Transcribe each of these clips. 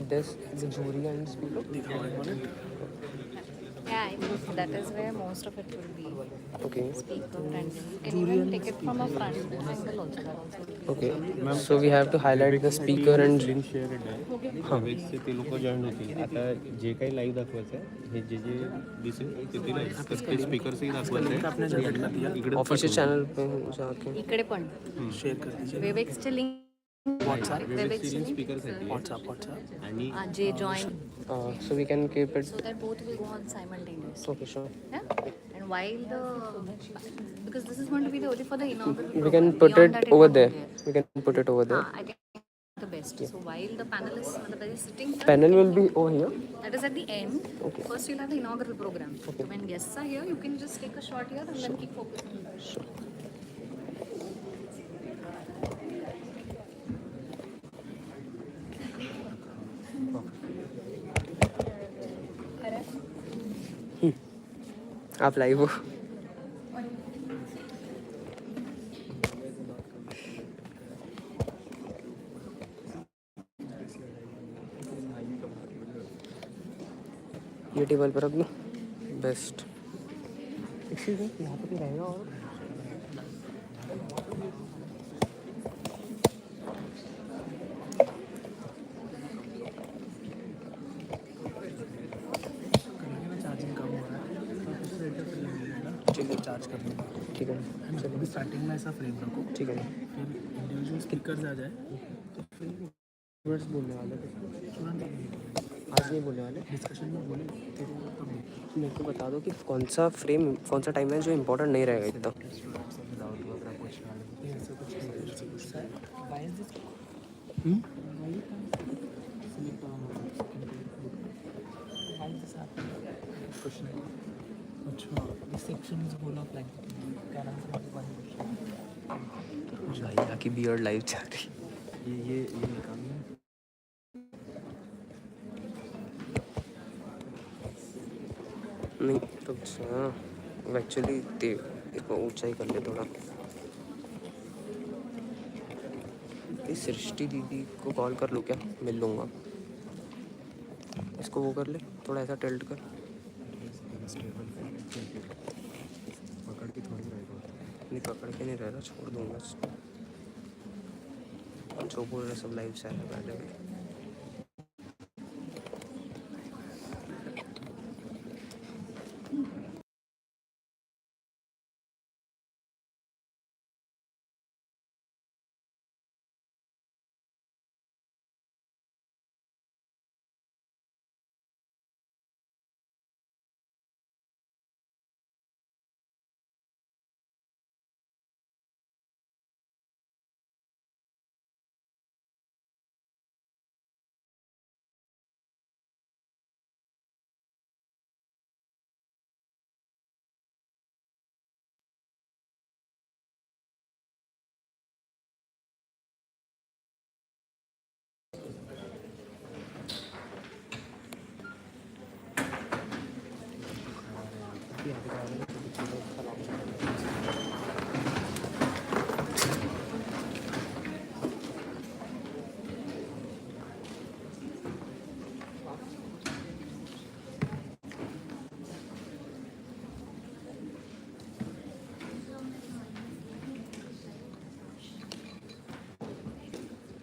this the jury and speaker. Yeah, I think that is where most of it will be. Okay. Speaker and you can even take it from a front angle also. That also will be. Okay. So we have to highlight the speaker and link share आहे वेबचे ते लोक join होतील आता जे काही live दाखवायचं आहे हे जे जे दिसेल ते स्पीकर्सही दाखवायचं आहे इकडे ऑफिशियल चैनल पे जाके इकडे पण शेअर कर दीजिए वेबएक्सचे लिंक वेबचे स्पीकर्स आहेत व्हाट्सएप आणि जे join so we can keep it. so that both will go on simultaneously. Okay, sure. Yeah? And while the because this is going to be the only for the inaugural We can program. put Beyond it that, over won't there. be We can put it over there. I think the best. So while the panelists that is sitting here, Panel will be over here. that is at the end. Okay. First you'll have the inaugural program. So when guests are here, you can just take a shot here and then keep focusing on that. Sure. आप live हो. ये table पर रख दो. Best. Excuse me, यहाँ पे भी रहेगा और चार्जिंग कम हो रहा है चलिए चार्ज कर लूँगा. ठीक है. चलिए स्टार्टिंग में ऐसा फ्रेम रखो ठीक है. फिर इंडिविजुअल स्पीकर्स आ जाए तो फिर वर्ड्स बोलने वाले थे. तुरंत आज नहीं बोलने वाले. डिस्कशन में बोले फिर तब मेरे को बता दो कि कौन सा फ्रेम, कौन सा टाइम है जो इम्पोर्टेंट नहीं रहेगा इतना. ऐसा कुछ नहीं ऐसा कुछ है. अच्छा this section is full of like can answer one question. भाई यहाँ की बियर्ड लाइव चल रही. ये निकालना है. नहीं तो अच्छा एक्चुअली इसको ऊंचा ही कर ले थोड़ा. इस सृष्टि दीदी को कॉल कर लूँ क्या? मिल लूँगा. इसको वो कर ले थोड़ा ऐसा टिल्ट कर. पकड़ के थोड़ी रहेगा. नहीं पकड़ के नहीं रह रहा, छोड़ दूँगा. जो बोल रहे सब लाइव से आया बैठे.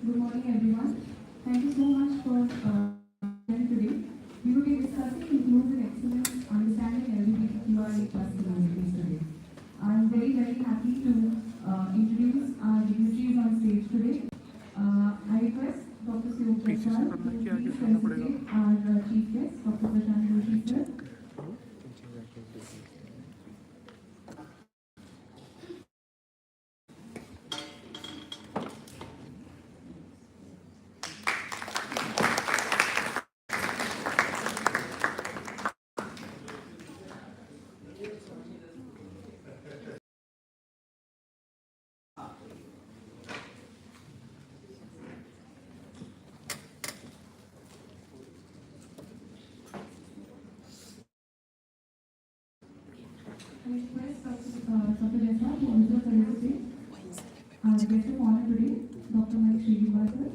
Good morning, everyone. Thank you so much for joining today. We will be discussing inclusive excellence, understanding LGBTQIA plus communities today. I'm very, very happy to introduce our dignitaries on stage today. I request Dr. Suyog Prasad to please facilitate our chief guest, Dr. Prashant Joshi sir. I request Dr. Jessa to also felicitate our guest of honor today, Dr. Mike Srinivasa.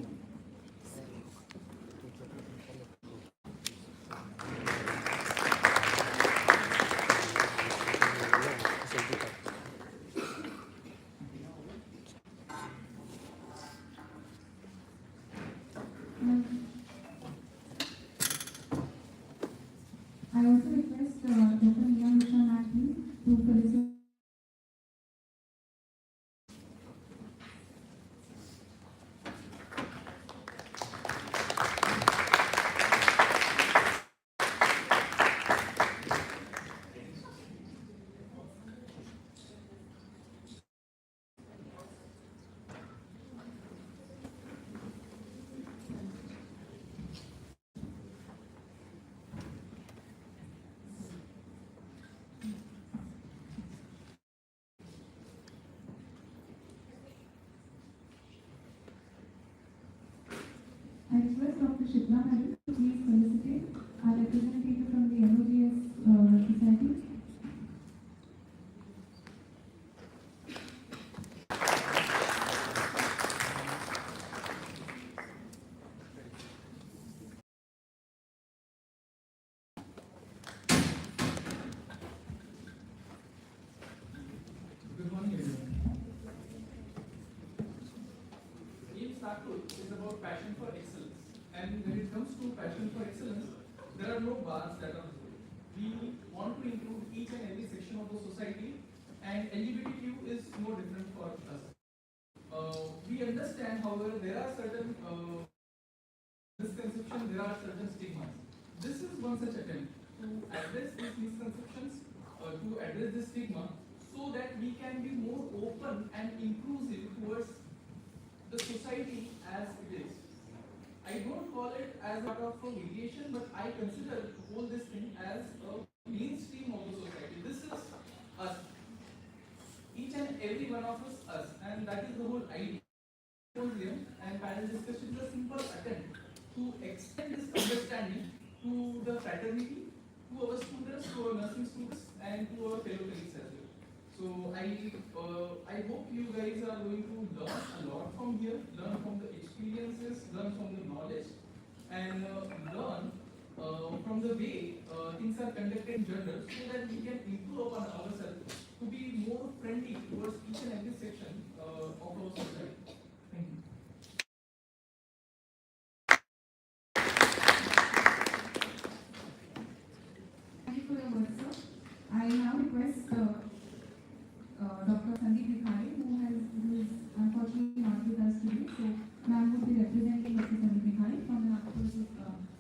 request Dr. Shibna Madam to please felicitate our representative from the LOGS Society. Good morning, everyone. Aim Startup is about passion for excellence. And when it comes to passion for excellence, there are no bars that are good. We want to improve each and every section of the society, and LGBTQ is no different for us. We understand, however, there are certain misconceptions, there are certain stigmas. This is one such attempt to address these misconceptions, to address this stigma, so that we can be more open and inclusive towards the society as it is. I don't call it as a part of a mediation, but I consider whole this thing as a mainstream of the society. This is us. Each and every one of us, and that is the whole idea. Symposium and panel discussion is a simple attempt to extend this understanding to the fraternity, to our students, to our nursing students, and to our fellow colleagues as well. So I hope you guys are going to learn a lot from here, learn from the experiences, learn from the knowledge, and learn from the way things are conducted in general, so that we can improve upon ourselves to be more friendly towards each and every section of our society. Thank you. Thank you for your words, sir. I now request Dr. Sandeep Vikhare, who is unfortunately not with us today. So, ma'am would be representing Dr. Sandeep Vikhare from the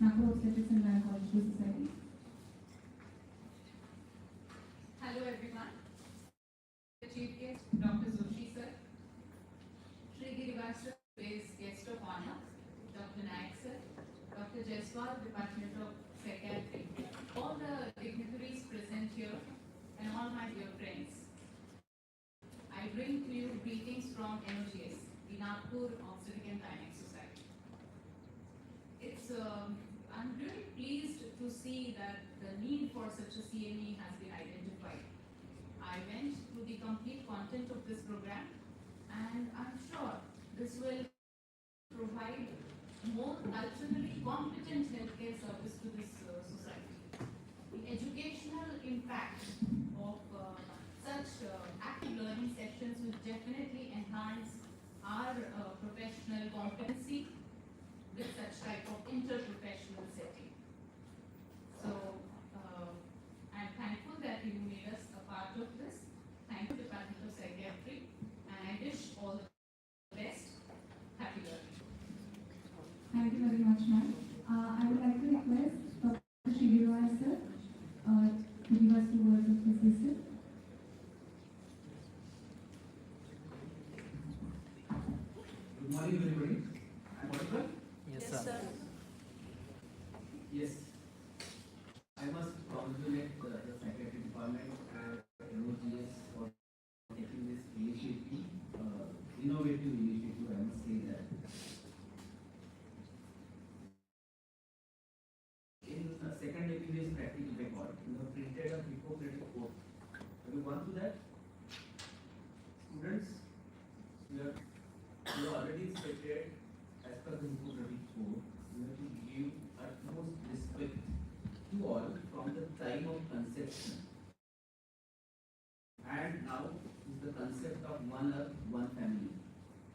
Nagpur Obstetrics and Gynecological Society. Hello everyone. The chief guest, Dr. Joshi sir. Shri Girivas is guest of honor, Dr. Naik sir, Dr. Jaiswal, Department of Psychiatry, all the dignitaries present here, and all my dear friends. I bring to you greetings from LGS, the Nagpur Obstetric and Gynec Society. I'm really pleased to see that the need for such a CME has been identified. I went through the complete content of this program, and I'm sure this will provide more culturally competent healthcare service to this society. The educational impact of such active learning sessions will definitely enhance our professional competency with such type of interprofessional setting. So I'm thankful that you made us a part of this. Thank you, Department of Psychiatry, and I wish all the best. Happy learning. Thank you very much, ma'am. I would like to request Dr. Shigiroi sir to give us 2 words of his wisdom. Good morning, everybody. I'm audible? Yes, sir. Yes. I must congratulate the Secretary Department and LOGS for taking this initiative, innovative initiative, I must say that. In the second APBS practical record, you have printed a Hippocratic oath. Have you gone through that? Students, you have already stated as per the Hippocratic code, you have to give utmost respect to all from the time of conception. And now is the concept of one earth, one family.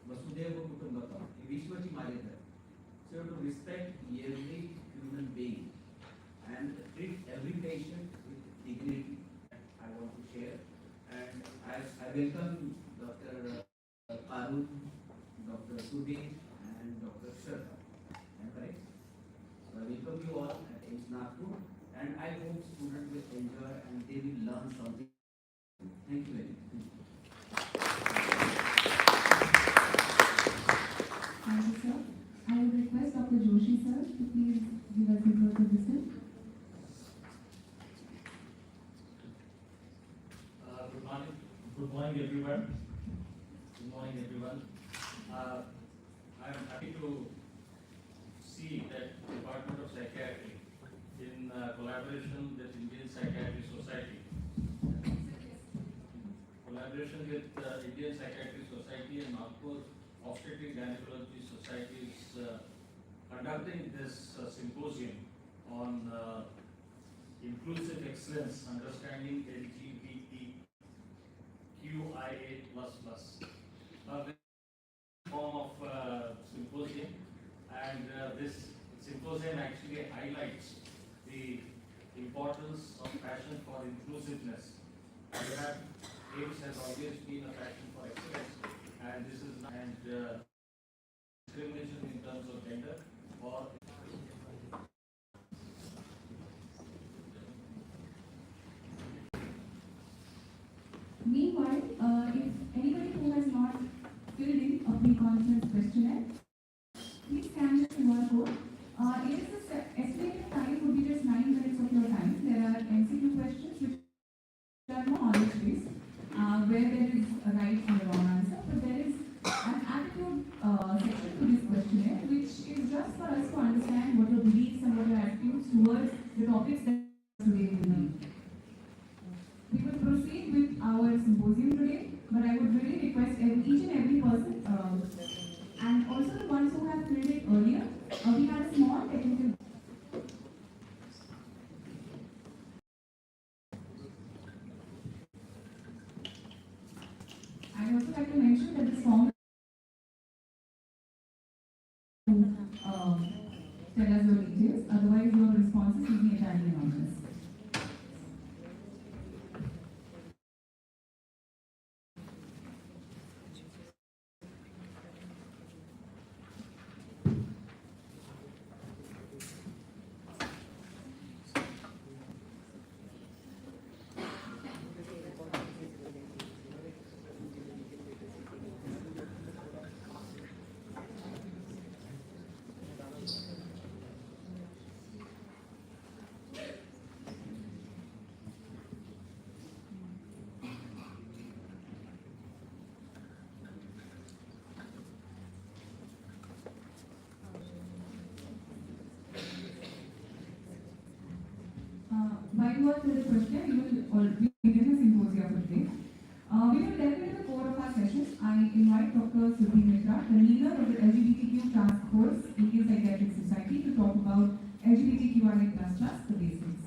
Vasudhaiva Kutumbakam. Vishwachi Maryata. So you have to respect every human being and treat every patient with dignity. I want to share. And I welcome Dr. Arun, Dr. Sudhi, and Dr. Shraddha. Am I correct? So I welcome you all at AIMS Nagpur, and I hope students will enjoy and they will learn something. Thank you very much. Thank you, sir. I would request Dr. Joshi sir to please give us his words of wisdom. Good morning. Good morning, everyone. Good morning, everyone. I am happy to see collaboration with Indian Psychiatry Society. Collaboration with Indian Psychiatry Society and Nagpur Obstetric Gynecology Society is conducting this symposium on inclusive excellence, understanding LGBTQIA++. This form of symposium, and this symposium actually highlights the importance of passion for inclusiveness. We have AIDS has always been a passion for excellence, and this is discrimination in terms of gender or Meanwhile, if anybody who has not filled in a pre-conference questionnaire, please scan the QR code. It is the estimated time would be just 9 minutes of your time. There are MCQ questions which are more knowledge-based, where there is a right and a wrong answer, but there is an attitude section to this questionnaire, which is just for us to understand what your beliefs and what your attitudes towards the topics that today will be. We will proceed with our symposium today, but I would really request each and every person, and also the ones who have filled it earlier, we had a small technical. I would also like to mention that this form tell us your details, otherwise your responses will be entirely anonymous. While you are through the questionnaire, we will already begin the symposium for today. We will delve into the core of our session. I invite Dr. Sudhi Mitra, the leader of the LGBTQ Task Force, Indian Psychiatric Society, to talk about LGBTQIA++, the basics.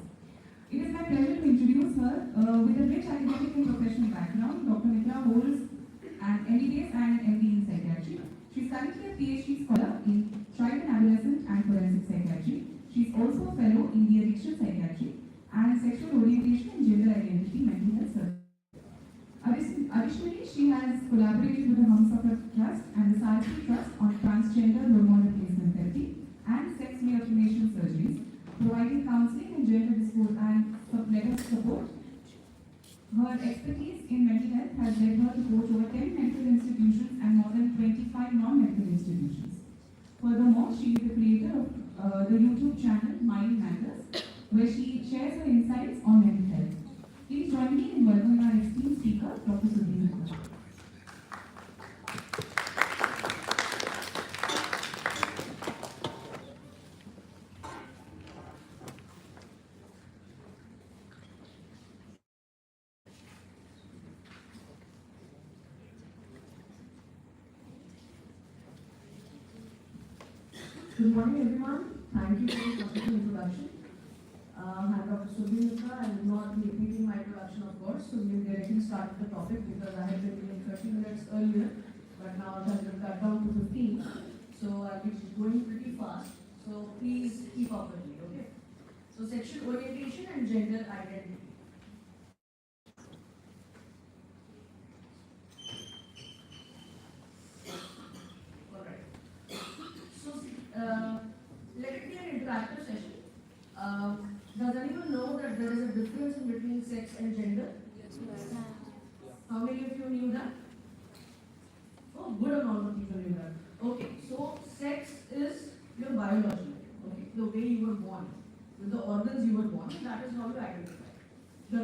It is my pleasure to introduce her. With a rich academic and professional background, Dr. Mitra holds an MBBS and an MD in psychiatry. She is currently a PhD scholar in child and adolescent and forensic psychiatry. She is also a fellow in the addiction psychiatry and sexual orientation and gender identity mental health service. Additionally, she has collaborated with the Humsafar Trust and the Sarki Trust on transgender hormone replacement therapy and sex reaffirmation surgeries, providing counseling and gender dysphoria and legal support. Her expertise in mental health has led her to coach over 10 mental institutions and more than 25 non-medical institutions. Furthermore, she is the creator of the YouTube channel Mind Matters, where she shares her insights on mental health. Please join me in welcoming our esteemed speaker, Dr. Sudhi Mitra. Good morning, everyone. Thank you for this wonderful introduction. I'm Dr. Sudhi Mitra. I will not be repeating my introduction, of course, so we will directly start with the topic because I had been in 30 minutes earlier, but now it has been cut down to 15. So I'll be going pretty fast. So please keep up with me, okay? So sexual orientation and gender identity. Let it be an interactive session. Does anyone know that there is a difference in between sex and gender? Yes. How many of you knew that? Oh, good amount of people knew that. Okay, so sex is your biology, okay, the way you were born, with the organs you were born, that is how you identify. The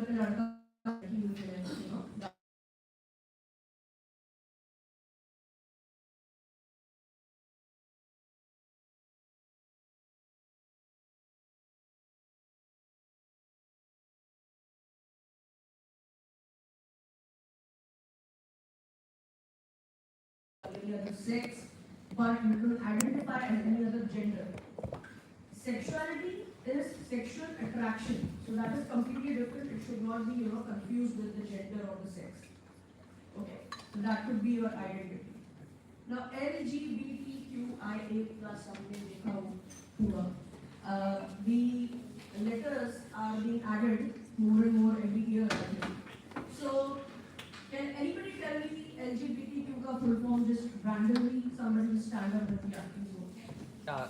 other sex, but you can identify as any other gender. Sexuality is sexual attraction, so that is completely different. It should not be, confused with the gender or the sex. Okay, so that could be your identity. Now, LGBTQIA plus something देखा the letters are being added more and more every year. I think. So, can anybody tell me LGBTQ का full form just randomly? Somebody will stand up and yeah.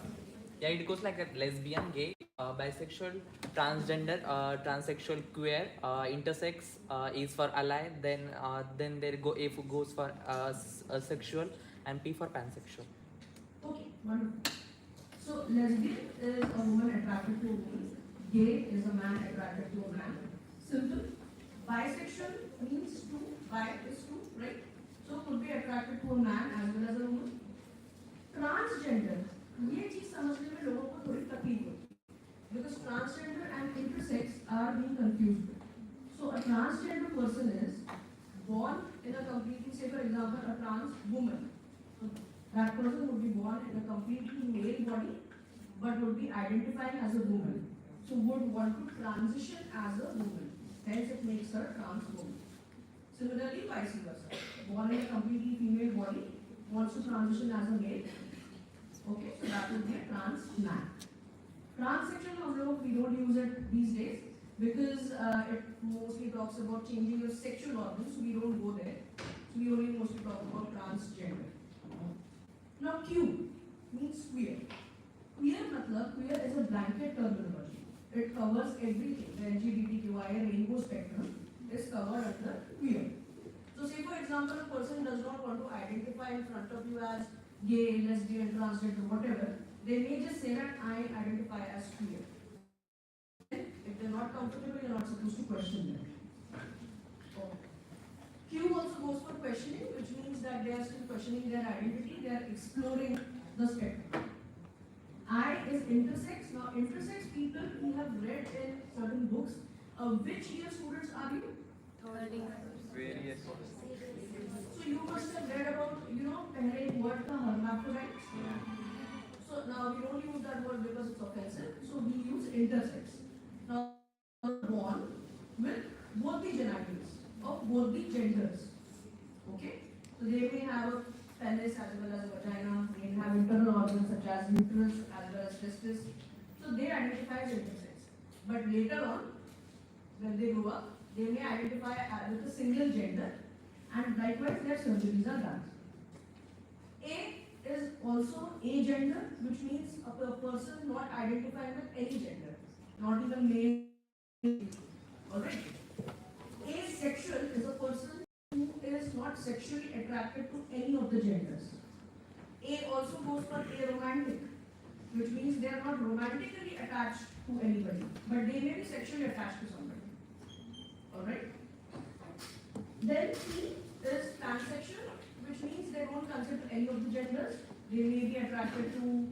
Yeah, it goes like that: lesbian, gay, bisexual, transgender, transsexual, queer, intersex is for ally. Then there goes for sexual, and P for pansexual. Okay, wonderful. So lesbian is a woman attracted to a woman. Gay is a man attracted to a man. Simple. Bisexual means two. Bi is two, right? So could be attracted to a man as well as a woman. Transgender. ये चीज समझने में लोगों को थोड़ी तकलीफ होती है because transgender and intersex are being confused. So a transgender person is born in a completely, say for example, a trans woman. So that person would be born in a completely male body, but would be identifying as a woman. So would want to transition as a woman. Hence it makes her trans woman. Similarly, vice versa. Born in a completely female body, wants to transition as a male. Okay, so that would be a trans man. Transsexual, we don't use it these days because it mostly talks about changing your sexual organs, so we don't go there. So we only mostly talk about transgender. Now Q means queer. Queer is a blanket terminology. It covers everything. The LGBTQIA rainbow spectrum is covered under queer. So say for example, a person does not want to identify in front of you as gay, lesbian, transgender, whatever, they may just say that I identify as queer. If they're not comfortable, you're not supposed to question them. Okay. Q also goes for questioning, which means that they are still questioning their identity, they are exploring the spectrum. I is intersex. Now, intersex people we have read in certain books. Which year students are you? Third year. Various. So you must have read about, पहले एक word था hermaphrodites. So now we don't use that word because it's offensive. So we use intersex. Now born with both the genitals of both the genders. Okay. So they may have a penis as well as a vagina. They may have internal organs such as uterus as well as testis. So they identify as intersex. But later on, when they grow up, they may identify with a single gender. And likewise, their surgeries are done. A is also agender, which means a person not identifying with any gender, not even male. Alright? Asexual is a person who is not sexually attracted to any of the genders. A also goes for aromantic, which means they are not romantically attached to anybody, but they may be sexually attached to somebody. Alright? Then P is pansexual, which means they don't consider any of the genders. They may be attracted to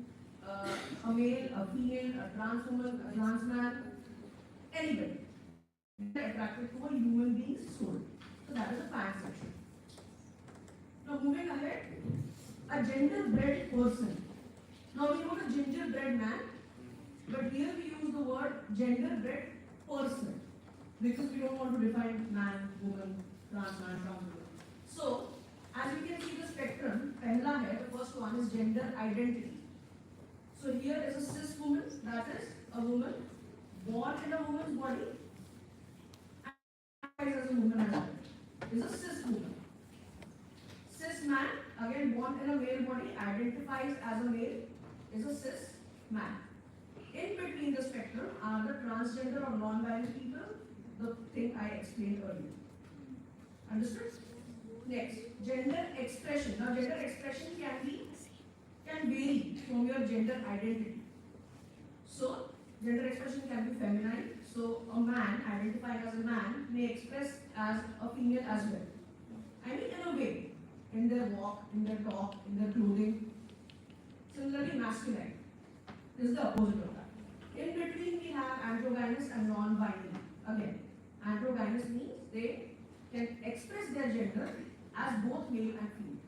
a male, a female, a trans woman, a trans man, anybody. They are attracted to a human being's soul. So that is a pansexual. Now moving ahead, a gender-bred person. Now we know the gingerbread man, but here we use the word gender-bred person because we don't want to define man, woman, trans man, trans woman. So, as you can see the spectrum, pehla hai, the first one is gender identity. So here is a cis woman, that is a woman born in a woman's body and as a woman as well. Is a cis woman. Cis man, again born in a male body, identifies as a male, is a cis man. In between the spectrum are the transgender or non-binary people, the thing I explained earlier. Understood? Next, gender expression. Now, gender expression can vary from your gender identity. So, gender expression can be feminine. So, a man identifying as a man may express as a female as well. I mean, in a way, in their walk, in their talk, in their clothing. Similarly, masculine is the opposite of that. In between, we have androgynous and non-binary. Again, androgynous means they can express their gender as both male and female.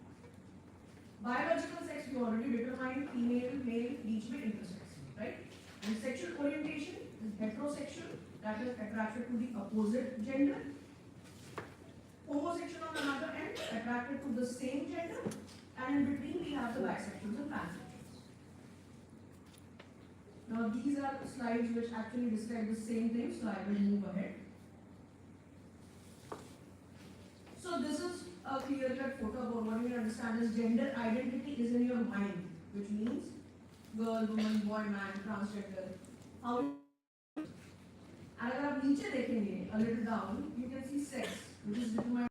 Biological sex we already determined, female, male, each with intersex, right? And sexual orientation is heterosexual, that is attracted to the opposite gender. Homosexual on another end, attracted to the same gender, and in between we have the bisexuals and pansexuals. Now these are slides which actually describe the same thing, so I will move ahead. So this is a clear-cut photo about what we understand as gender identity is in your mind, which means girl, woman, boy, man, transgender. How? And अगर आप नीचे देखेंगे a little down, you can see sex, which is determined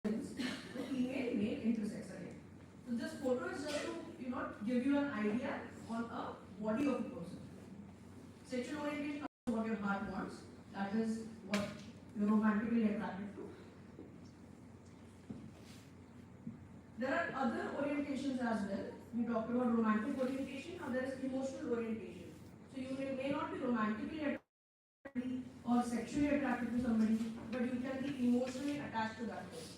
by the female, male, intersex again. So this photo is just to give you an idea on a body of a person. Sexual orientation is what your heart wants. That is what you're romantically attracted to. There are other orientations as well. We talked about romantic orientation. Now there is emotional orientation. So you may not be romantically attracted or sexually attracted to somebody, but you can be emotionally attached to that person.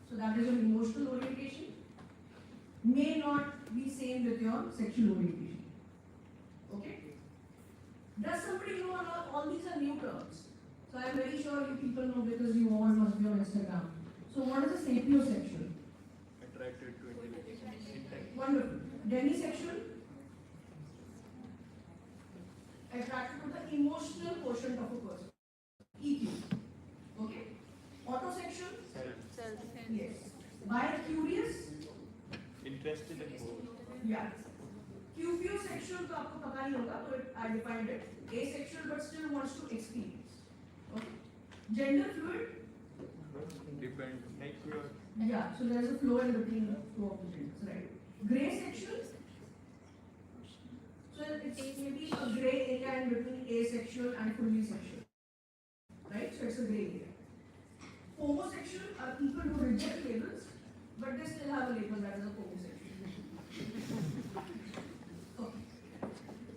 So that is your emotional orientation. May not be same with your sexual orientation. Okay? Does somebody know all these are new terms? So I am very sure you people know because you all must be on Instagram. So what is a sapiosexual? Attracted to intent. Wonderful. Demisexual? Attracted to the emotional quotient of a person. EQ. Okay? Autosexual? Self. Yes. Bi-curious? Interested in both. Yeah. Cupiosexual तो आपको पता नहीं होगा, तो I defined it. Asexual but still wants to experience. Okay. Gender fluid? Depend. Like your Yeah. So there is a flow in between two of the genders, right? Gray sexual? So it's maybe a gray area in between asexual and fully sexual, right? So it's a gray area. Homosexual are people who reject labels, but they still have a label that is a homosexual. Okay.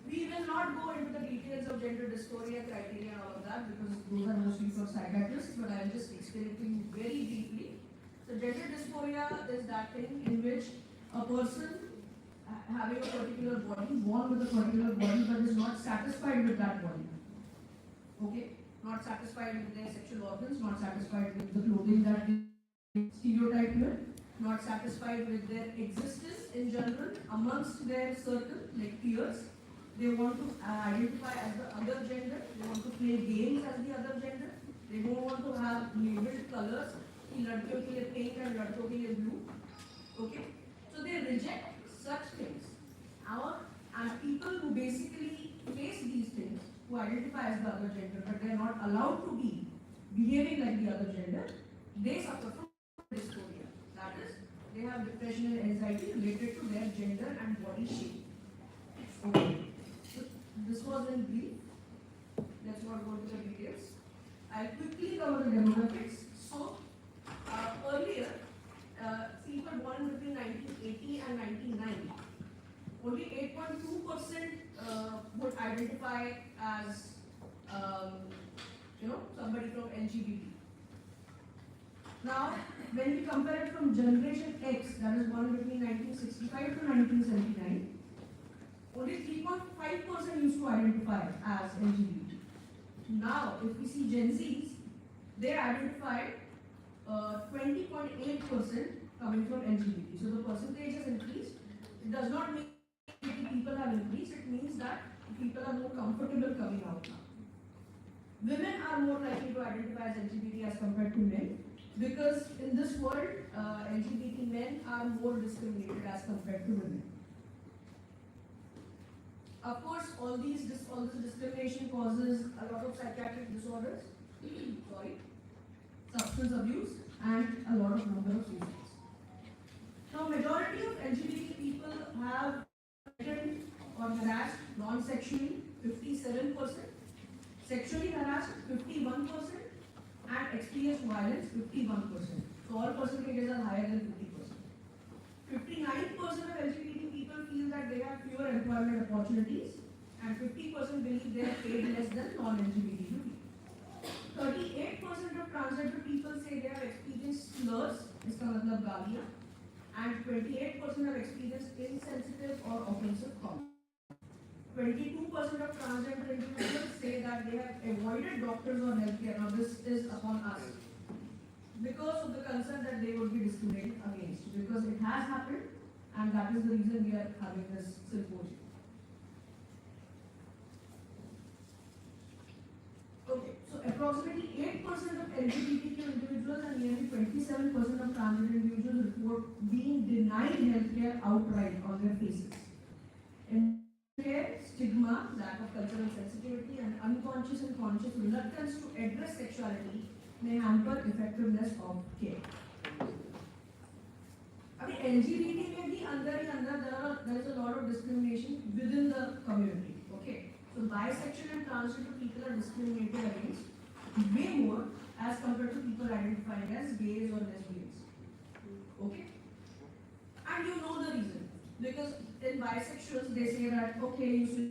We will not go into the details of gender dysphoria criteria and all of that because those are mostly for psychiatrists, but I will just explain it to you very briefly. So gender dysphoria is that thing in which a person having a particular body, born with a particular body, but is not satisfied with that body. Okay? Not satisfied with their sexual organs, not satisfied with the clothing that they stereotype with, not satisfied with their existence in general amongst their circle, like peers. They want to identify as the other gender, they want to play games as the other gender, they don't want to have labeled colors, कि लड़कियों के लिए pink and लड़कों के लिए blue. Okay? So they reject such things. And people who basically face these things, who identify as the other gender, but they are not allowed to be behaving like the other gender, they suffer from dysphoria. That is, they have depression and anxiety related to their gender and body shape. Okay. So this was in brief. Let's not go into the details. I'll quickly cover the demographics. So, earlier, people born between 1980 and 1990, only 8.2% would identify as, somebody from LGBT. Now, when we compare it from Generation X, that is born between 1965 to 1979, only 3.5% used to identify as LGBT. Now, if we see Gen Zs, they identify 20.8% coming from LGBT. So the percentage has increased. It does not mean that people have increased. It means that people are more comfortable coming out now. Women are more likely to identify as LGBT as compared to men because in this world, LGBT men are more discriminated as compared to women. Of course, all this discrimination causes a lot of psychiatric disorders, substance abuse, and a lot of number of suicides. Now, majority of LGBT people have been or harassed non-sexually, 57%, sexually harassed, 51%, and experienced violence, 51%. So all percentages are higher than 50%. 59% of LGBT people feel that they have fewer employment opportunities, and 50% believe they are paid less than non-LGBT people. 38% of transgender people say they have experienced slurs, iska matlab gaaliyan, and 28% have experienced insensitive or offensive comments. 22% of transgender individuals say that they have avoided doctors or healthcare. Now this is upon us, because of the concern that they would be discriminated against, because it has happened, and that is the reason we are having this symposium. Okay, so approximately 8% of LGBTQ individuals and nearly 27% of transgender individuals report being denied healthcare outright on their faces. In care, stigma, lack of cultural sensitivity, and unconscious and conscious reluctance to address sexuality may hamper effectiveness of care. I mean, LGBT may be under there is a lot of discrimination within the community. Okay, so bisexual and transgender people are discriminated against way more as compared to people identifying as gays or lesbians. Okay, and you know the reason, because in bisexuals they say that okay, you should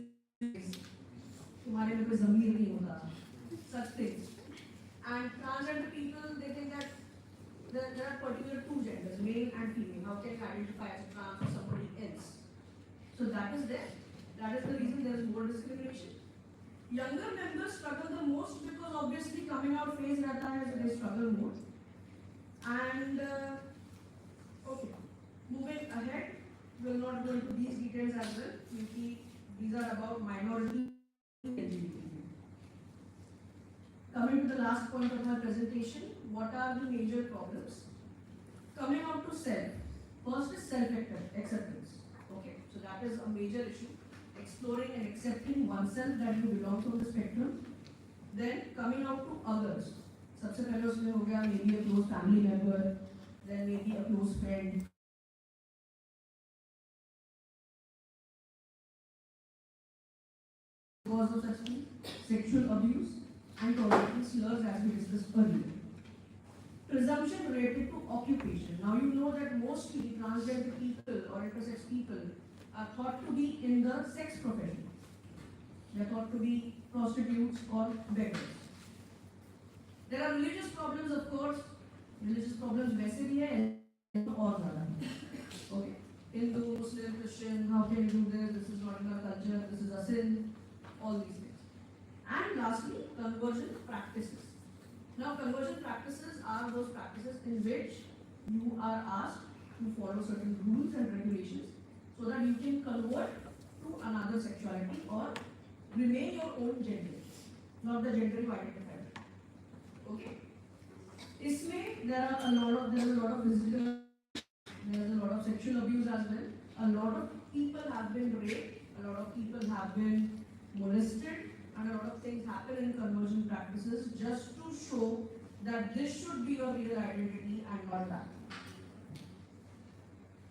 तुम्हारे में कोई ज़मीर नहीं होता, such things. And transgender people, they think that there are particular two genders, male and female. How can you identify as trans or somebody else? So that is there. That is the reason there is more discrimination. Younger members struggle the most because obviously coming out phase रहता है, so they struggle more. And okay, moving ahead, we will not go into these details as well. These are about minority LGBT. Coming to the last point of my presentation, what are the major problems? Coming out to self. First is self-acceptance. Okay, so that is a major issue. Exploring and accepting oneself that you belong to the spectrum. Then coming out to others. सबसे पहले उसमें हो गया maybe a close family member, then maybe a close friend. Cause of such things, sexual abuse and tolerating slurs as we discussed earlier. Presumption related to occupation. Now you know that mostly transgender people or intersex people are thought to be in the sex profession. They are thought to be prostitutes or beggars. There are religious problems, of course. Religious problems वैसे भी है और ज़्यादा. Okay. Hindu, Muslim, Christian, how can you do this? This is not in our culture. This is a sin. All these things. And lastly, conversion practices. Now, conversion practices are those practices in which you are asked to follow certain rules and regulations so that you can convert to another sexuality or remain your own gender, not the gender you identify with. Okay? Isme, there is a lot of physical, there is a lot of sexual abuse as well. A lot of people have been raped, a lot of people have been molested, and a lot of things happen in conversion practices just to show that this should be your real identity and not that.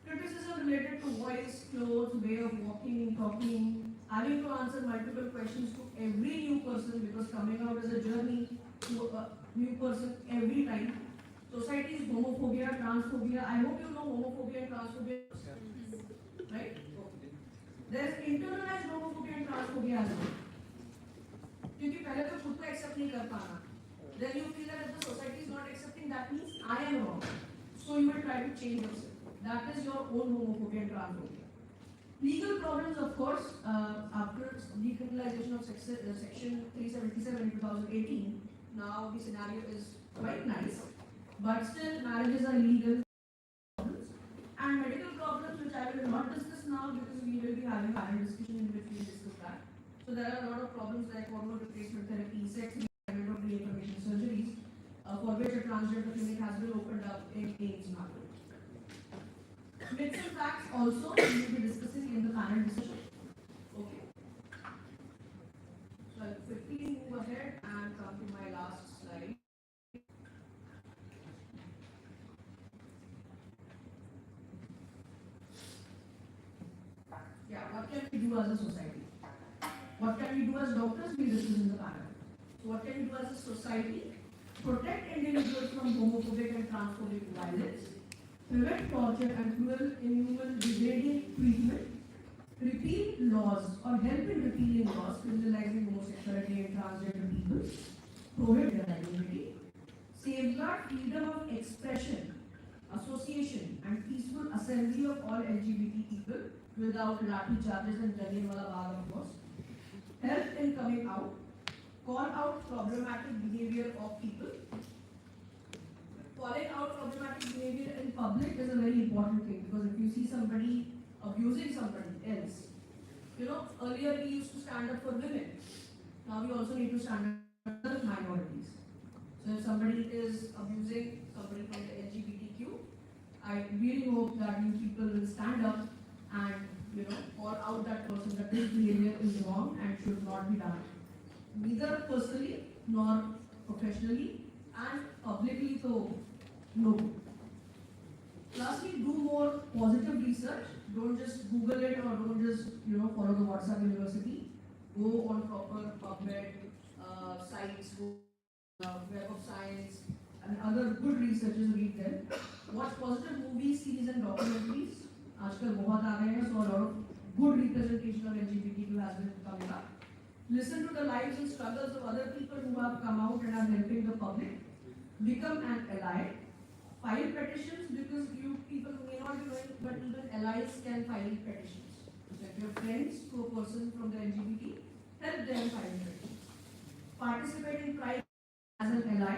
Criticism related to voice, clothes, way of walking, talking, having to answer multiple questions to every new person, because coming out is a journey to a new person every time. Society is homophobia, transphobia. I hope you know homophobia and transphobia, right? There is internalized homophobia and transphobia as well. क्योंकि पहले तो खुद को accept नहीं कर पाना. Then you feel that if the society is not accepting, that means I am wrong. So you will try to change yourself. That is your own homophobia and transphobia. Legal problems, of course, after decriminalization of Section 377 in 2018, now the scenario is quite nice, but still marriages are illegal. And medical problems, which I will not discuss now because we will be having a panel discussion in which we will discuss that. So there are a lot of problems like hormone replacement therapy, sex reassignment or reinformation surgeries, for which a transgender clinic has been opened up in Ames, Nagpur. Myths and facts also we will be discussing in the panel discussion. Okay. So I'll quickly move ahead and come to my last slide. Yeah, what can we do as a society? What can we do as doctors? We discuss in the panel. So what can we do as a society? Protect individuals from homophobic and transphobic violence, prevent torture and cruel, inhuman, degrading treatment, repeal laws or help in repealing laws criminalizing homosexuality and transgender people, prohibit their identity, safeguard freedom of expression association and peaceful assembly of all LGBT people without lathi charges and Jallianwala Bagh, of course. Help in coming out. Call out problematic behavior of people. Calling out problematic behavior in public is a very important thing, because if you see somebody abusing somebody else, earlier we used to stand up for women. Now we also need to stand up for minorities. So if somebody is abusing somebody from the LGBTQ, I really hope that you people will stand up and call out that person that this behavior is wrong and should not be done, neither personally nor professionally, and publicly. So no. Lastly, do more positive research. Don't just Google it, or don't just follow the WhatsApp University. Go on proper PubMed sites, Web of Science, and other good researches. Read them. Watch positive movies, series, and documentaries. आजकल बहुत आ रहे हैं, so a lot of good representation of LGBTQ has been coming up. Listen to the lives and struggles of other people who have come out and are helping the public. Become an ally. File petitions, because you people may not be knowing, but even allies can file petitions. So if you're friends to a person from the LGBT, help them file petitions. Participate in Pride as an ally.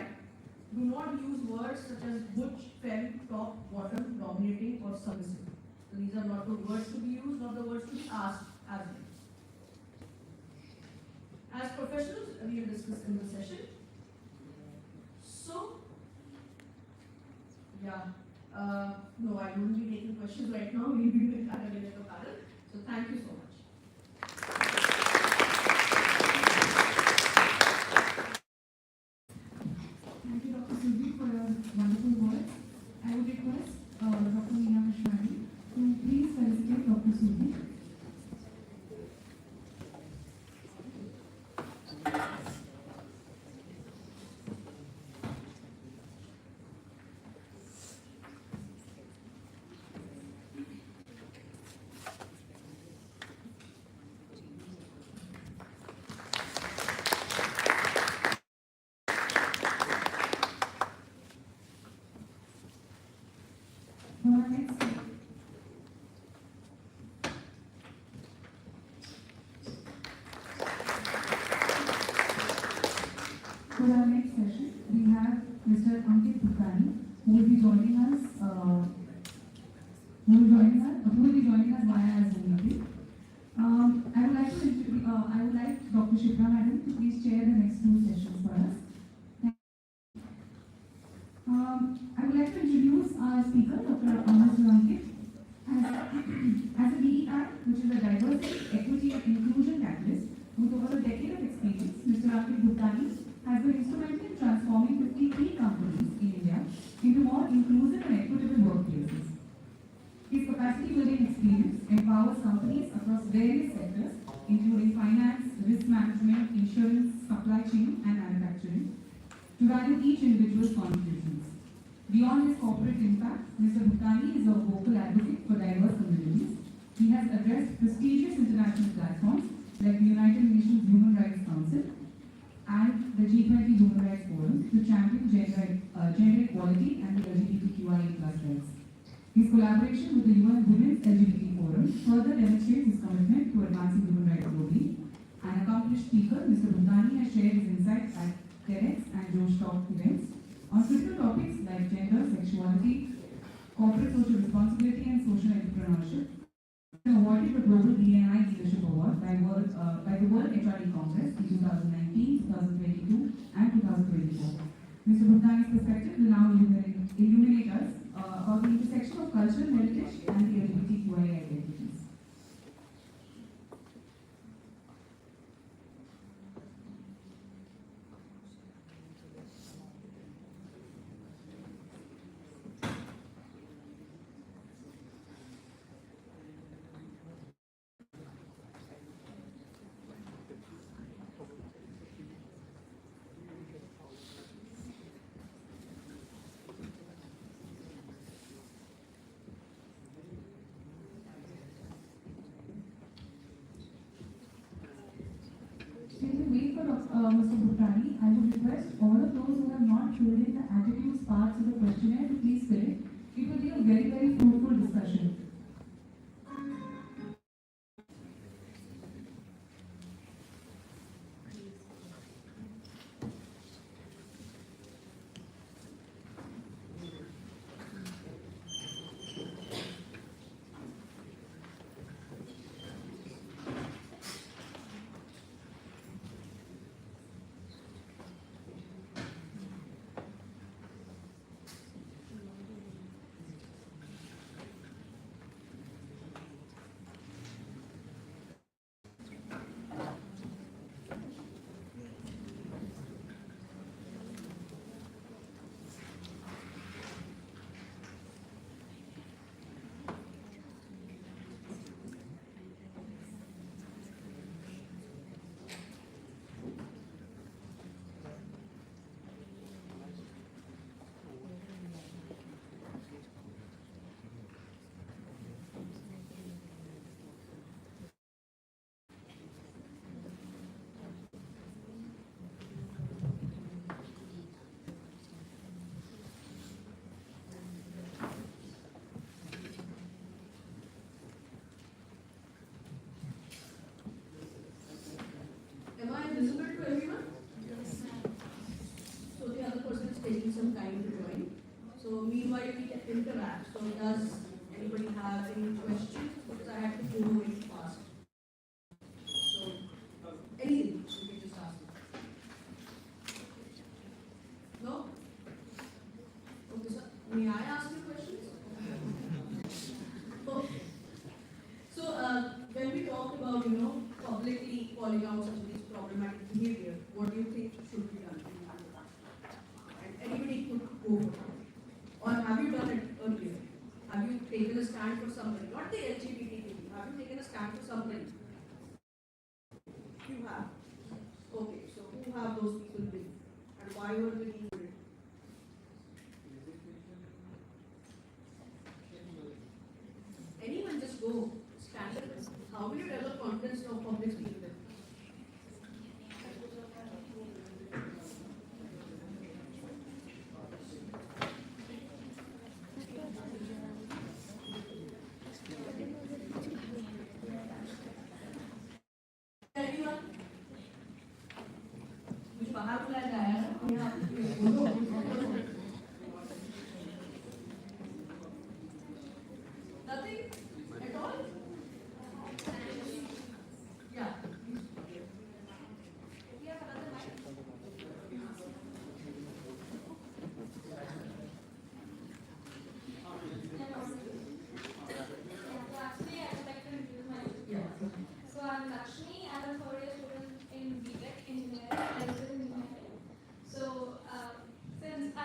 Do not use words such as butch, femme, top, bottom, dominating, or submissive. So these are not the words to be used, not the words to be asked as well. As professionals, we will discuss in the session. So, no, I won't be taking questions right now. We'll be doing that again at the panel. So thank you so much. Thank you, Dr. Suji, for your wonderful words. I would request Dr. Meena Mishwari to please felicitate Dr. Suji. For our next session, we have Mr. Ankit Bhutani, who will be joining us. Who will be joining us via Zoom meeting. I would like Dr. Shipra Madam to please chair the next two sessions for us. I would like to introduce our speaker, Dr. Mr. Ankit. As a DEI, which is a diversity, equity, and inclusion catalyst, with over a decade of experience, Mr. Ankit Bhutani has been instrumental in transforming 53 companies in India into more inclusive and equitable workplaces. His capacity building experience empowers companies across various sectors, including finance, risk management, insurance, supply chain, and manufacturing, to value each individual's contributions. Beyond his corporate impact, Mr. Bhutani is a vocal advocate for diverse communities. He has addressed prestigious international platforms like the United Nations Human Rights Council and the G20 Human Rights Forum to champion gender equality and the LGBTQIA+ rights. His collaboration with the UN Women's LGBT Forum further demonstrates his commitment to advancing human rights globally. An accomplished speaker, Mr. Bhutani has shared his insights at TEDx and Josh Talk events on critical topics like gender, sexuality, corporate social responsibility, and social entrepreneurship. Awarded the Global D&I Leadership Award by the World HRD Congress in 2019, 2022, and 2024. Mr. Bhutani's perspective will now illuminate us about the intersection of cultural heritage and the LGBTQIA identities. While we wait for Mr. Bhutani, I would request all of those who have not filled in the attitudes parts of the questionnaire to please fill it. it will be a very, very fruitful discussion. Am I visible to everyone? So the other person is taking some time to join. So meanwhile we can interact. So does anybody have any questions? Because I have to go very fast. So anything you can just ask. No? Okay, sir. May I ask you questions? Okay. So when we talk about, publicly calling out such these problematic behavior, what do you think should be done? And anybody could go for it. Or have you done it earlier? Have you taken a stand for somebody? Not the LGBTQIA. Have you taken a stand for somebody? You have. Okay, so who have those people been? And why were they being bullied? Anyone just go stand up. How will you develop confidence of public speaking? Everyone, मुझे बाहर बुलाया गया है ना, यहाँ nothing at all. Yeah. We have another mic. Actually, I would like to introduce myself. Yeah. So I'm Lakshmi. I'm a third-year student in BTech Engineering, electrical engineering. So since I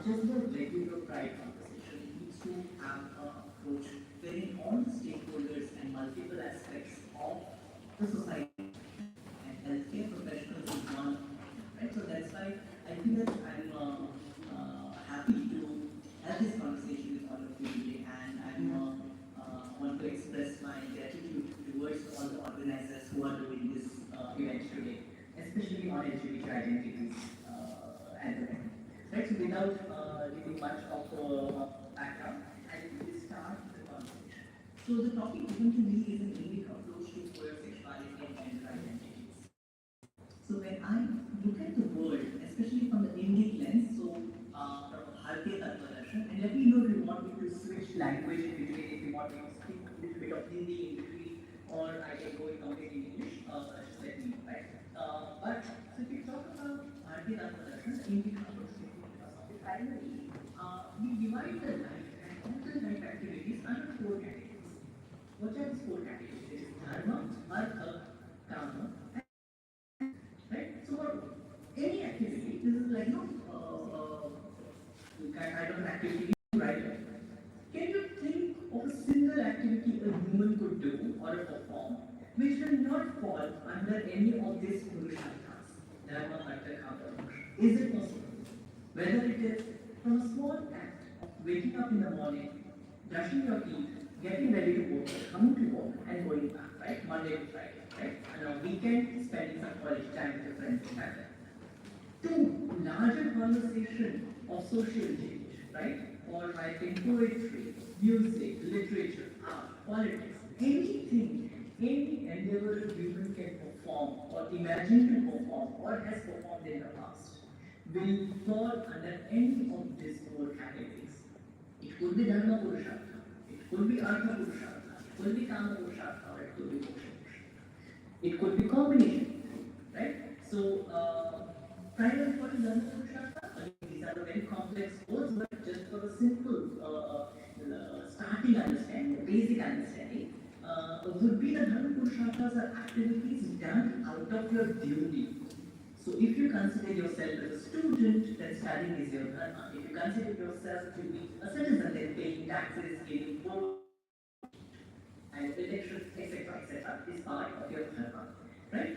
just the regular pride conversation. It needs to have an approach wherein all the stakeholders and multiple aspects of the society and healthcare professionals is one, right? So that's why I think that I'm happy to have this conversation with all of you today, and I want to express my gratitude towards all the organizers who are doing this event today, especially on LGBT identities at the moment. Right, so without giving much of background, I will start the conversation. So the topic given to me is an unique approach to queer sexuality and gender identities. So when I look at the world, especially from the Indic lens, so from Bharatiya Tattva-darshan, and let me know if you want me to switch language in between, if you want me to speak a little bit of Hindi in between, or I can go in completely English, just let me know, right? But so if you talk about Bharatiya Tattva-darshan, the Indic approach to philosophy, primarily, we divide the life and all the life activities under four categories. What are these four categories? It is dharma, artha, kama, right? So for any activity, this is like kind of an activity, right? Can you think of a single activity a human could do or perform which will not fall under any of these purusharthas? Dharma, artha, kama. Is it possible? Whether it is from a small act of waking up in the morning, brushing your teeth, getting ready to work, coming to work, and going back, right? Monday to Friday, right? And on weekend, spending some quality time with your friends and family. Two, larger conversation of social change, right? Or writing poetry, music, literature, art, politics, anything, any endeavor a human can perform or imagine to perform or has performed in the past will fall under any of these four categories. It could be Dharma Purushartha, it could be Artha Purushartha, it could be Kama Purushartha, or it could be Moksha Purushartha. It could be combination, right? So, primary what is Dharma Purushartha? Again, these are the very complex words, but just for a simple starting understanding, basic understanding, would be the Dharma Purusharthas are activities done out of your duty. So if you consider yourself as a student, then studying is your dharma. If you consider yourself to be a citizen, then paying taxes, giving vote, and elections, etc., is part of your dharma, right?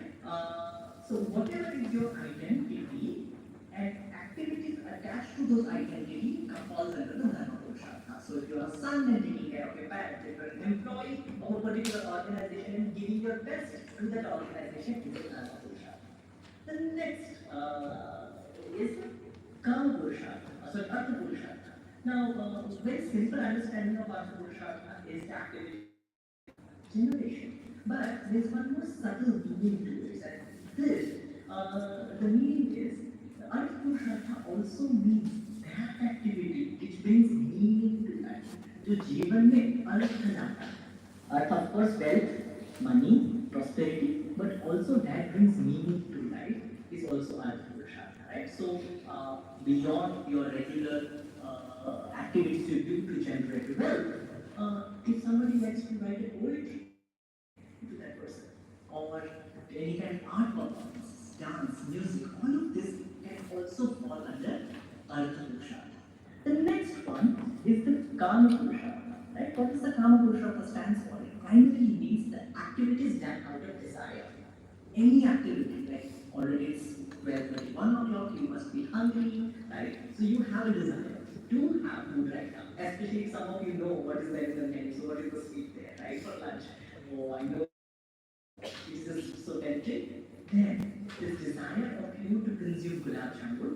So whatever is your identity and activities attached to those identity falls under the dharma purushartha. So if you are a son and taking care of your parents, if you are an employee of a particular organization and giving your best to that organization, is the dharma purushartha. The next is Kama Purushartha, sorry, Artha Purushartha. Now, very simple understanding of Artha Purushartha is the activity generation. But there's one more subtle meaning to it, and this, the meaning is, the Artha Purushartha also means that activity which brings meaning to life. To Jivan mein Artha nata. Artha, of course, wealth, money, prosperity, but also that brings meaning to life is also Artha Purushartha, right? So, beyond your regular activities you do to generate wealth, if somebody likes to write a poetry to that person, or any kind of art performance, dance, music, all of this can also fall under Artha Purushartha. The next one is the Kama Purushartha, right? What does the Kama Purushartha stands for? It primarily means the activities done out of desire. Any activity, like already it's 12:31 o'clock, you must be hungry, right? So you have a desire to have food right now. Especially if some of you know what is there in the menu, so what is the sweet there, right, for lunch? Oh, I know this is so tempting. Then this desire of you to consume gulab jamun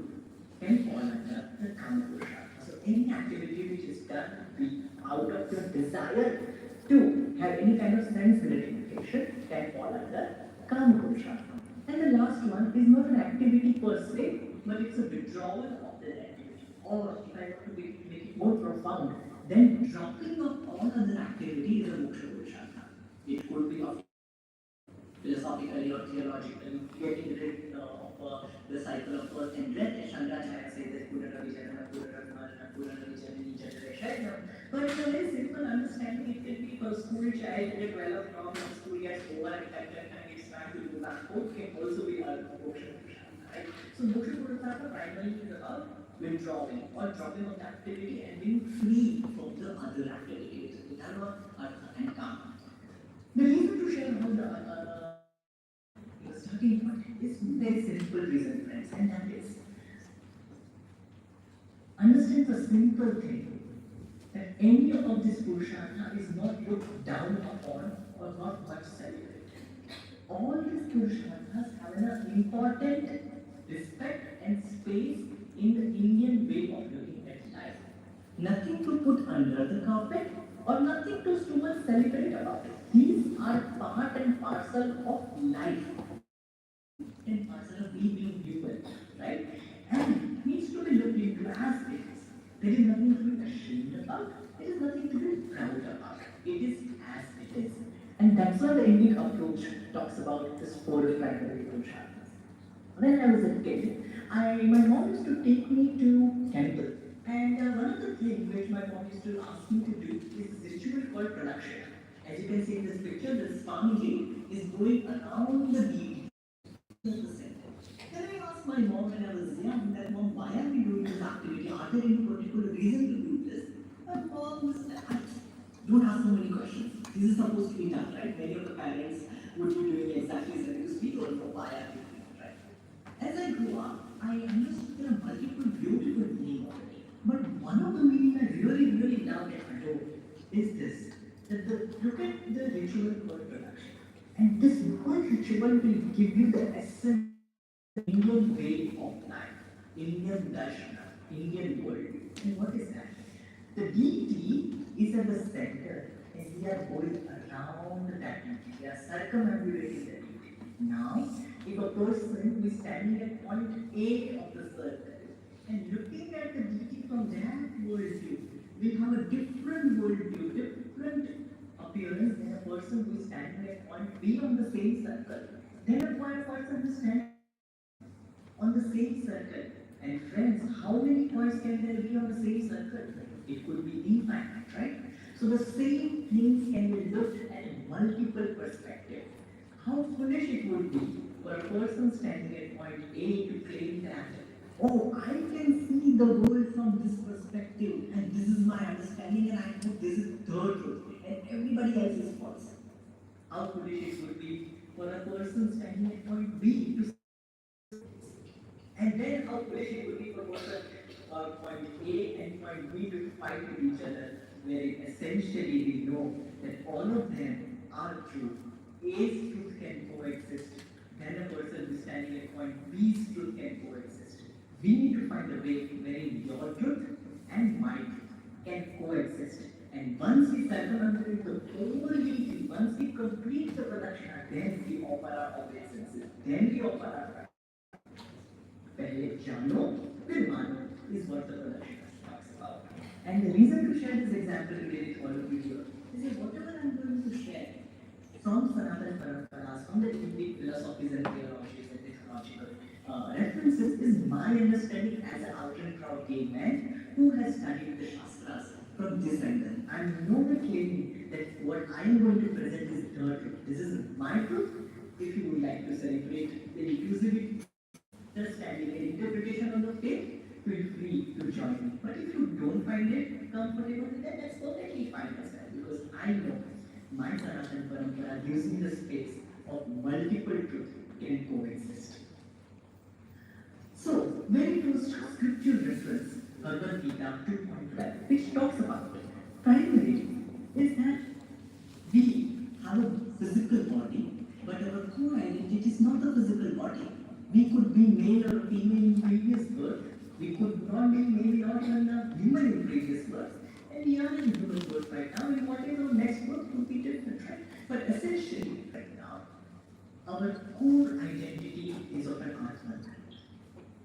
can fall under the Kama Purushartha. So any activity which is done out of your desire to have any kind of sense gratification can fall under Kama Purushartha. And the last one is not an activity per se, but it's a withdrawal of the activity. Or if I want to make it more profound, then dropping of all other activity is a Moksha Purushartha. It could be of philosophically or theologically, getting rid of the cycle of birth and death. Shankaracharya says that Purana Vijanana, Purana Marana, Purana Vijanani, Janara. But it's a very simple understanding. It can be for a school child at 12 o'clock when school gets over and at that time it's time to go back home, can also be a Moksha Purushartha, right? So Moksha Purushartha primarily is about withdrawing or dropping of the activity and being free from the other activities. Dharma, artha, and kama. The reason to share how the starting point is very simple reason, friends, and that is understand the simple thing that any of this Purushartha is not looked down upon or not much celebrated. All these Purusharthas have an important respect and space in the Indian way of looking at life. Nothing to put under the carpet or nothing to so much celebrate about it. These are part and parcel of life and parcel of being human, right? And needs to be looked into as it is. There is nothing to be ashamed about. There is nothing to be proud about. It is as it is. And that's why the Indian approach talks about this four primary Purusharthas. When I was a kid, my mom used to take me to temple. And one of the things which my mom used to ask me to do is this ritual called production. As you can see in this picture, this Swamiji is going around the deity. Then I asked my mom when I was young that, Mom, why are we doing this activity? Are there any particular reason to do this? My mom was like, don't ask so many questions. This is supposed to be done, right? Many of the parents would be doing exactly the same. We don't know why are we doing it, right? As I grew up, I understood there are multiple beautiful meanings of it. But one of the meaning I really, really love and adore is this. Look at the ritual called production. And this one ritual will give you the essence of the Indian way of life, Indian darshana, Indian world. And what is that? The deity is at the center and we are going around that deity. We are circumambulating the deity. Now, if a person is standing at point A of the circle and looking at the deity from that worldview, we have a different worldview, different appearance than a person who is standing at point B on the same circle. Then a person who is standing on the same circle. And friends, how many points can there be on the same circle? It could be infinite, right? So the same things can be looked at multiple perspectives. How foolish it would be for a person standing at point A to claim that, oh, I can see the world from this perspective, and this is my understanding, and I think this is the truth, and everybody else is false. How foolish it would be for a person standing at point B to, and then how foolish it would be for person point A and point B to fight with each other, where essentially we know that all of them are true. A's truth can coexist. Then a person who is standing at point B's truth can coexist. We need to find a way wherein your truth and my truth can coexist. And once we circumambulate the whole deity, once we complete the production, then we offer our obeisances. Then we offer our Pehle jano, fir mano is what the production talks about. And the reason to share this example today with all of you here is that whatever I'm going to share from Sanatana Paramparas, from the Indian philosophies and theologies and technological references is my understanding as an out and proud gay man who has studied the Shastras from this angle. I'm nowhere claiming that what I am going to present is the truth. This is my truth. If you would like to celebrate the inclusivity, understanding and interpretation of the faith, feel free to join me. But if you don't find it comfortable with that, that's perfectly fine as well, because I know my Sanatana Parampara gives me the space of multiple truths can coexist. So, very first scripture reference, Bhagavad Gita 2.12, which talks about it, primarily is that we have a physical body, but our core identity is not the physical body. We could be male or female in previous birth. We could not be maybe not even a human in previous birth. And we are in human birth right now, and what is our next birth could be different, right? But essentially, right now, our core identity is of an Atman.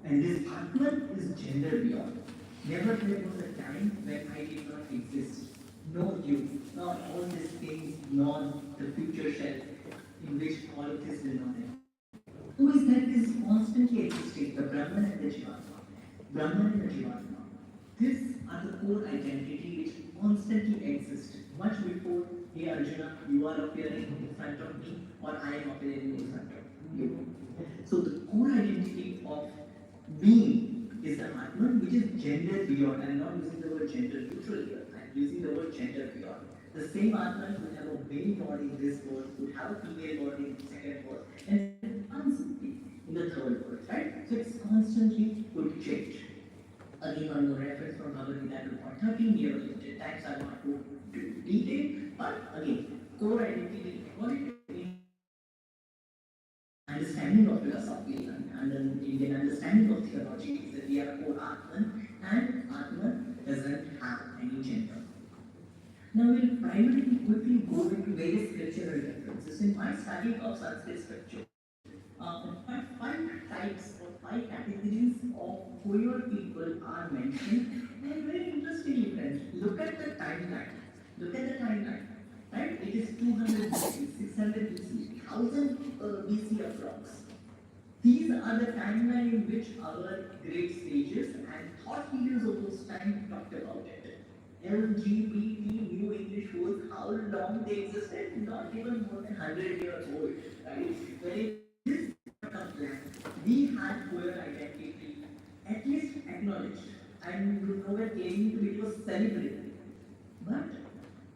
And this Atman is gender beyond. Never there was a time when I did not exist. No you, not all these things, nor the future shell in which all of this will not end. Who is that is constantly existing? The Brahman and the Jivatma. Brahman and the Jivatma. These are the core identity which constantly exists. Much before, hey Arjuna, you are appearing in front of me, or I am appearing in front of you. So the core identity of being is the Atman, which is gender beyond. I'm not using the word gender neutral here, I'm using the word gender beyond. The same Atman could have a male body in this world, could have a female body in the second world, and constantly in the third world, right? So it's constantly could change. Again, one more reference from Bhagavad Gita 2.13, here limited times I want to detail, but again, core identity, equality, understanding of philosophy and an Indian understanding of theology is that we are core Atman, and Atman doesn't have any gender. Now we'll primarily quickly go into various scriptural references. In my study of Sanskrit scripture, five types or five categories of queer people are mentioned, and very interestingly, friends, look at the timeline. Look at the timeline. Right? It is 200 BC, 600 BC, 1000 BC approx. These are the timeline in which our great sages and thought leaders of those times talked about it. LGBT, New English words, how long they existed? Not even more than 100 years old. Right? When this we had queer identity at least acknowledged, and nowhere claiming to be it was celebrated. But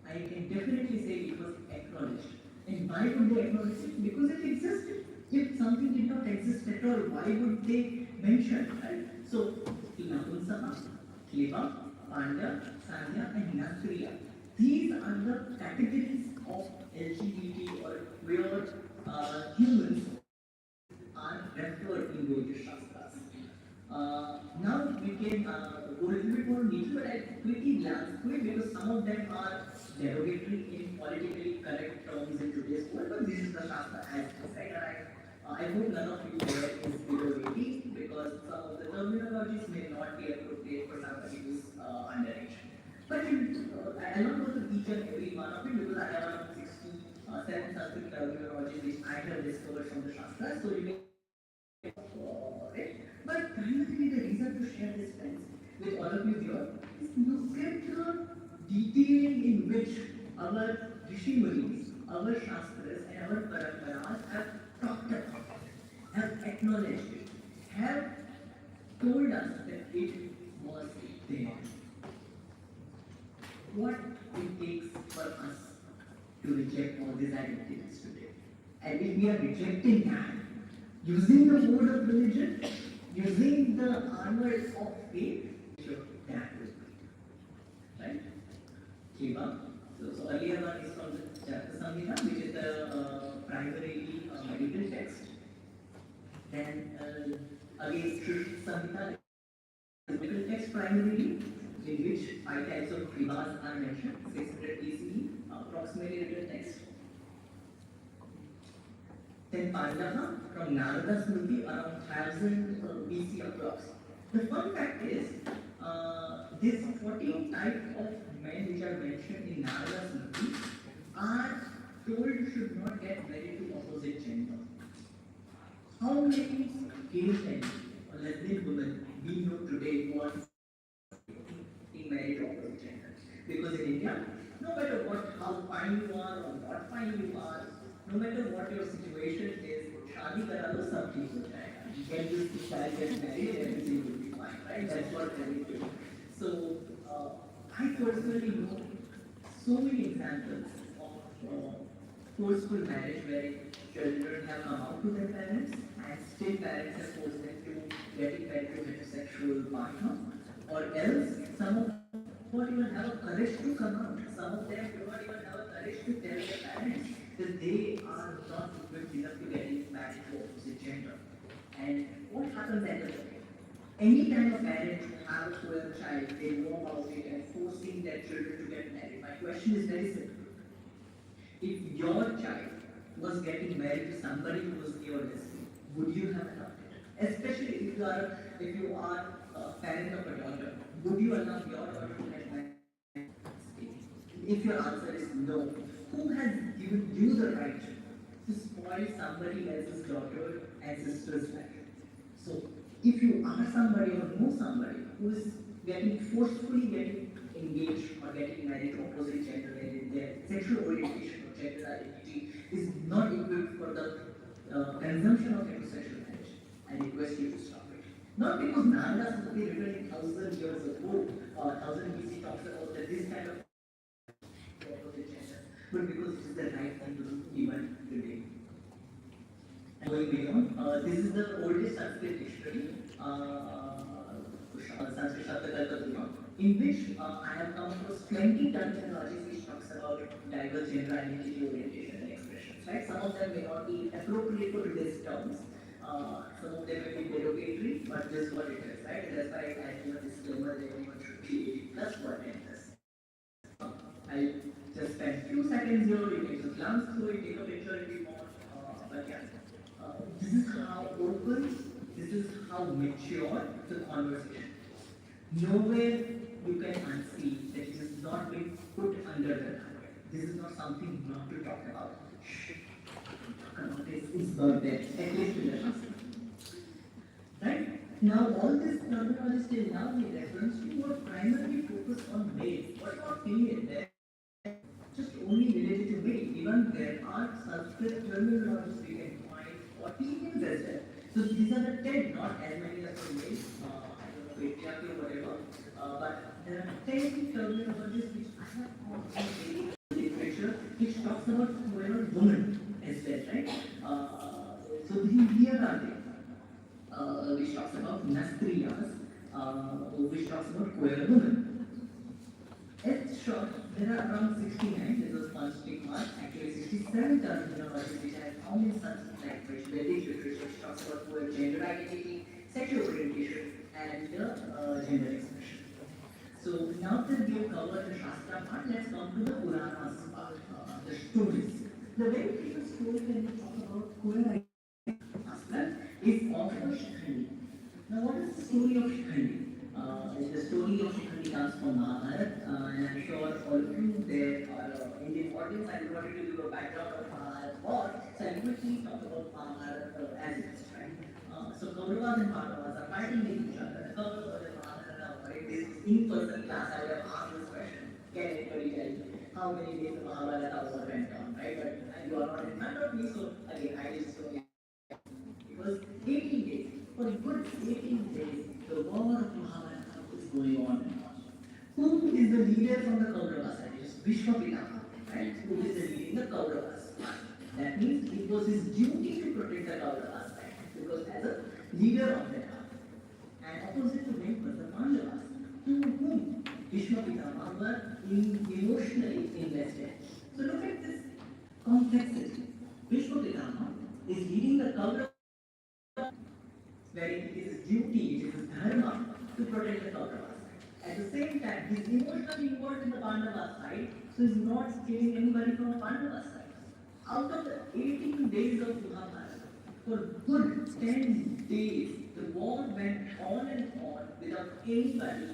I can definitely say it was acknowledged. And why would they acknowledge it? Because it existed. If something did not exist at all, why would they mention, right? So, Napunsaka, Kleba, Pandya, Sanya, and Nastriya. These are the categories of LGBT or queer humans are referred in Yogic Shastras. Now we can go a little bit more detail, but I quickly glance through it because some of them are derogatory in politically correct terms in today's world, but this is the Shastra as it is, right? I hope none of you there is below 18 because some of the terminologies may not be appropriate for somebody who's underage. But I don't go to each and every one of it because I have around 67 Sanskrit terminologies which I have discovered from the Shastra, so you may but primarily the reason to share this, friends, with all of you here is look at the detailing in which our Rishi Munis, our Shastras, and our Paramparas have talked about it, have acknowledged it, have told us that it was there. What it takes for us to reject all these identities today. And if we are rejecting that, using the mode of religion, using the armor of faith, that will be. Right? Kiva. So earlier one is from the Chapter Samhita, which is the primarily medical text. Then again, Shruti Samhita is medical text primarily, in which 5 types of Krivas are mentioned, 600 BCE, approximately written text. Then Pandava from Narada Smriti around 1000 BC approx. The fun fact is, these 14 types of men which are mentioned in Narada Smriti are told should not get married to opposite gender. How many gay men or lesbian women we know today who are being married to opposite gender? Because in India, no matter how fine you are or what fine you are, no matter what your situation is, शादी करा लो सब ठीक हो जाएगा. Get this child, get married, everything will be fine, right? That's what we do. So I personally know so many examples of forceful marriage where children have come out to their parents and still parents have forced them to getting married to a heterosexual partner, or else some of them don't even have a courage to come out. Some of them do not even have a courage to tell their parents that they are not equipped enough to get married to opposite gender. And what happens at the end? Anytime a parent has a queer child, they know about it and forcing their children to get married. My question is very simple. If your child was getting married to somebody who was gay or lesbian, would you have allowed it? Especially if you are a parent of a daughter, would you allow your daughter to get married? If your answer is no, who has given you the right to spoil somebody else's daughter and sister's life? So, if you are somebody or know somebody who is forcefully engaged or getting married to opposite gender and their sexual orientation or gender identity is not equipped for the consumption of heterosexual marriage, I request you to stop it. Not because Nanda Suti written 1,000 years ago, 1,000 BC talks about that this kind of but because it is the right thing to do even today. And going beyond, this is the oldest Sanskrit dictionary, Sanskrit Shabdakalpa, in which I have come across 20 terminologies which talks about diverse gender identity, orientation, and expressions. Right? Some of them may not be appropriate for today's terms. Some of them may be derogatory, but this is what it is, right? And that's why I give a disclaimer that everyone should be 18 plus or 10 plus. I'll just spend a few seconds here, you can just glance through it, take a picture if you want, but yeah. This is how open, this is how mature the conversation. Nowhere you can unsee that it has not been put under the carpet. This is not something not to talk about. Shh. Talk about this, it's not there, at least in the past. Right? Now, all this terminology still now we reference to were primarily focused on male, but not female. They're just only related to male. Even there are Sanskrit terminologies we can find for females as well. So these are the 10, not as many as for males, I don't know, patriarchy or whatever, but there are 10 terminologies which I have found in literature which talks about women as well, right? So here are they. Which talks about Nastriyas, which talks about queer women. In short, there are around 69, this was one stick mark, actually 67 terminologies which I found in Sanskrit language, Vedic literature, which talks about queer gender identity, sexual orientation, and gender expression. So now that we have covered the Shastra part, let's come to the Puranas part, the stories. The very famous story when we talk about queer identity is of Shikhandi. Now, what is the story of Shikhandi? The story of Shikhandi comes from Mahabharata, and I'm sure all of you there are Indian audience. I wanted to give a background of Mahabharata war, so I'll quickly talk about Mahabharata as it is, right? So Kauravas and Pandavas are fighting with each other. The Kauravas and Mahabharata, right? This in-person class, I would have asked this question. Can anybody tell me how many days the Mahabharata war went on, right? But you are not in front of me, so again, I just don't. It was 18 days. For a good 18 days, the war of Mahabharata is going on and on. Who is the leader from the Kauravas side? It is Vishwapitama, right? Who is leading the Kauravas? That means it was his duty to protect the Kauravas side, because as a leader of that army. And opposite to him was the Pandavas, to whom Vishwapitama were emotionally invested. So look at this complexity. Vishwapitama is leading the Kauravas where it is his duty, it is his dharma to protect the Kauravas. At the same time, he is emotionally involved in the Pandava side, so he is not killing anybody from the Pandava side. Out of the 18 days of Mahabharata, for good 10 days, the war went on and on without anybody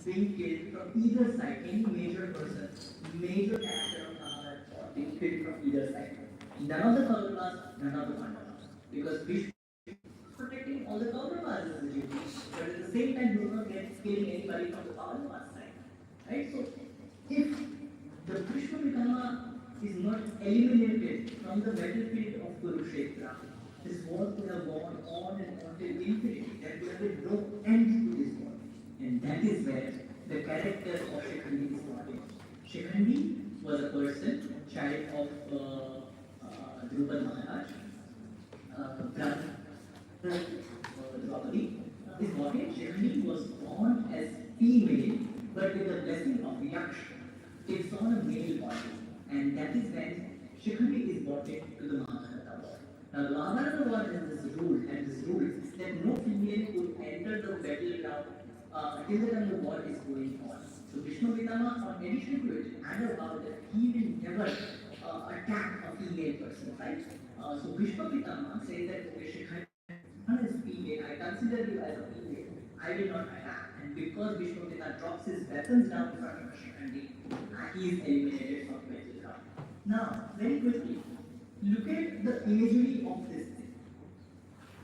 being killed from either side, any major person, major character of Mahabharata being killed from either side. None of the Kauravas, none of the Pandavas. Because Bhishma protecting all the Kauravas is the duty, but at the same time, you are not killing anybody from the Pandavas side. Right? So, if the Bhishma Pitama is not eliminated from the battlefield of Kurukshetra, this war could have gone on and on till infinity. There could have been no end to this war. And that is where the character of Shikhandi is brought in. Shikhandi was a person, child of Drupad Maharaj, Brahman. Draupadi is what it Shikhandi was born as female, but with the blessing of Yaksh, takes on a male body. And that is when Shikhandi is brought into the Mahabharata war. Now, the Mahabharata war has this rule, that no female could enter the battleground till the time the war is going on. So, Vishnu Pitama, in addition to it, had a vow that he will never attack a female person, right? So, Vishnu Pitama says that, okay, Shikhandi is female, I consider you as a female, I will not attack. And because Vishwamitra drops his weapons down in front of Shikhandi, he is eliminated from the battleground. Now, very quickly, look at the imagery of this thing.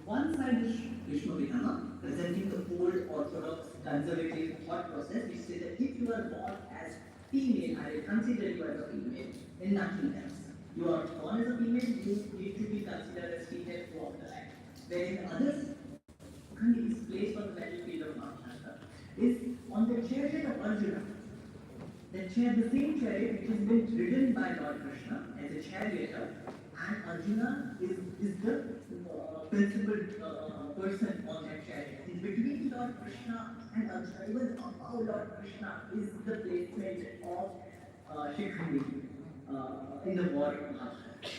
One side is Vishwamitra, presenting the old orthodox conservative thought process, which says that if you are born as female, I will consider you as a female, and nothing else. You are born as a female, you need to be considered as female throughout the life. Whereas others, Shikhandi is placed on the chariot of Arjuna. The same chariot which has been ridden by Lord Krishna as a charioteer, and Arjuna is the principal person on that chariot. In between Lord Krishna and Arjuna, even above Lord Krishna, is the placement of Shikhandi in the war of Mahabharata.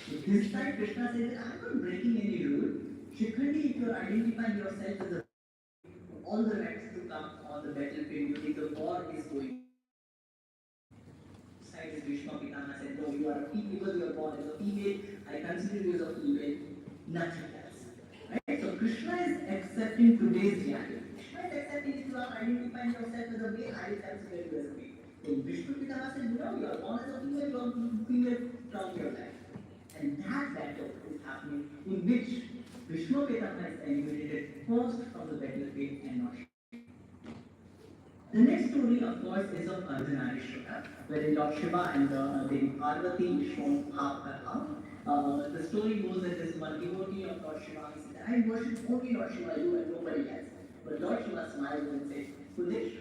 So this time Krishna says that I'm not breaking any rule. Shikhandi, if you're identifying yourself as a all the rights to come on the battlefield, you think the war is going. Side is Bhishma Pitana said, no, you are a female because you are born as a female, I consider you as a female, nothing else. Right? So Krishna is accepting today's reality. Krishna is accepting if you are identifying yourself as a male, I will consider you as a male. So Bhishma Pitana said, no, you are born as a female, you are female from your life. And that battle is happening in which Bhishma Pitana is eliminated first from the battlefield and not. The next story, of course, is of Ardhanarishwara, wherein Lord Shiva and Devi Parvati is shown half by half. The story goes that this one devotee of Lord Shiva, he said, I worship only Lord Shiva, you and nobody else. But Lord Shiva smiles and says, Kudesh,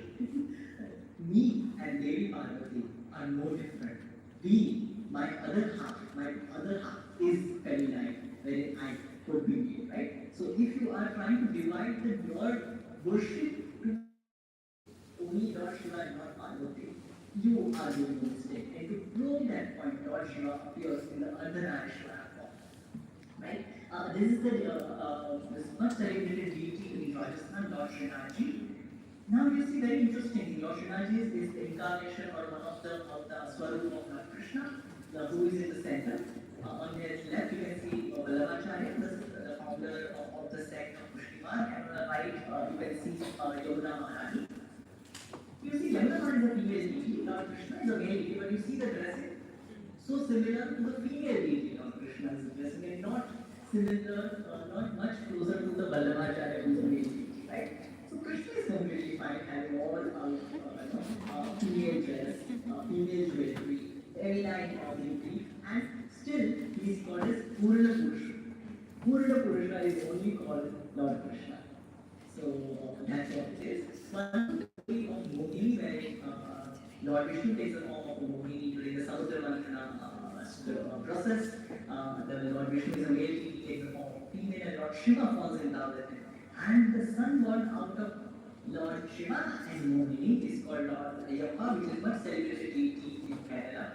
me and Devi Parvati are no different. My other half is feminine, wherein I could be male, right? So if you are trying to divide the Lord worship to only Lord Shiva and not Parvati, you are doing a mistake. And to prove that point, Lord Shiva appears in the Ardhanarishwara form. Right? This is this much celebrated deity in Rajasthan, Lord Srinathji. Now you see very interesting, Lord Srinathji is the incarnation or one of the Swarup of Lord Krishna, who is in the center. On his left you can see Vallabhacharya, the founder of the sect of Pushtiman, and on the right you can see Yamuna Maharani. You see, Yamuna is a female deity, Lord Krishna is a male deity, but you see the dressing so similar to the female deity Lord Krishna is dressing, and not similar, not much closer to the Vallabhacharya who is a male deity, right? So Krishna is completely fine having all female dress, female jewelry, feminine beauty, and still he is called as Purna Purusha. Purna Purusha is only called Lord Krishna. So that's what it is. One story of Mohini, where Lord Vishnu takes the form of a Mohini during the Samudra Mantana process. The Lord Vishnu is a male, he takes the form of a female, and Lord Shiva falls in love with him. And the son born out of Lord Shiva and Mohini is called Lord Ayyappa, which is much celebrated deity in Kerala.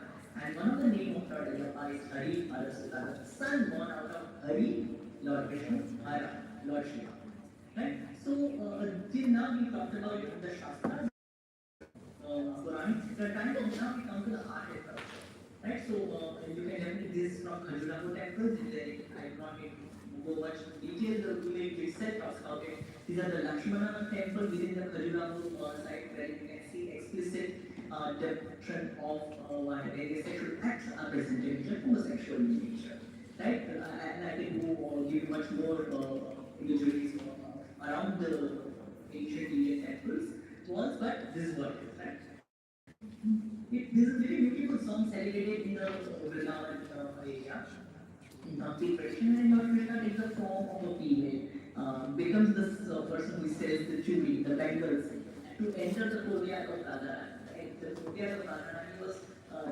And one of the name of Lord Ayyappa is Hari Arasutara, the son born out of Hari, Lord Vishnu, Hara, Lord Shiva. Right? So, till now we talked about the Shastras, Puranic time, and now we come to the art and culture. Right? So, you can definitely this from Khajuraho temples. I do not need to go much detail. The image itself talks about it. These are the Lakshmana temple within the Khajuraho site, where you can see explicit depiction of various sexual acts are presented, which are homosexual in nature. Right? And I can go give much more imageries around the ancient Indian temples was, but this is what it is, right? This is a very beautiful song celebrated in the Vrindavan area. In complete tradition, and Lord Krishna takes the form of a female, becomes this person who sells the jewelry, the bangles, to enter the courtyard of Radharani. Right? The courtyard of Radharani was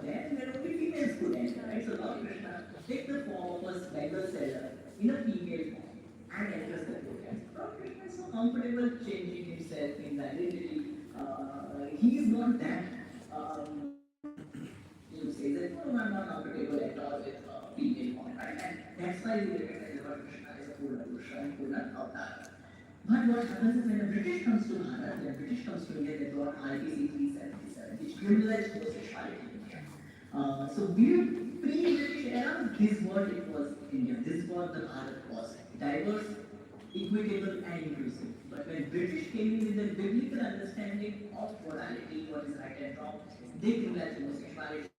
there, and where only females could enter. Right? So Lord Krishna takes the form of a bangle seller in a female form and enters the courtyard. Lord Krishna is so comfortable changing himself in the identity. He is not that. You say that, no, I'm not comfortable at all with female form, right? And that's why we recognize Lord Krishna as a Purna Purusha and Purna Avatar. But what happens is when the British comes to Bharat, when the British comes to India, they brought IPC 377, which criminalized homosexuality in India. So pre-British era, this what it was India. This is what the Bharat was. Diverse, equitable and inclusive. But when British came in with the biblical understanding of morality, what is right and wrong, they criminalized homosexuality.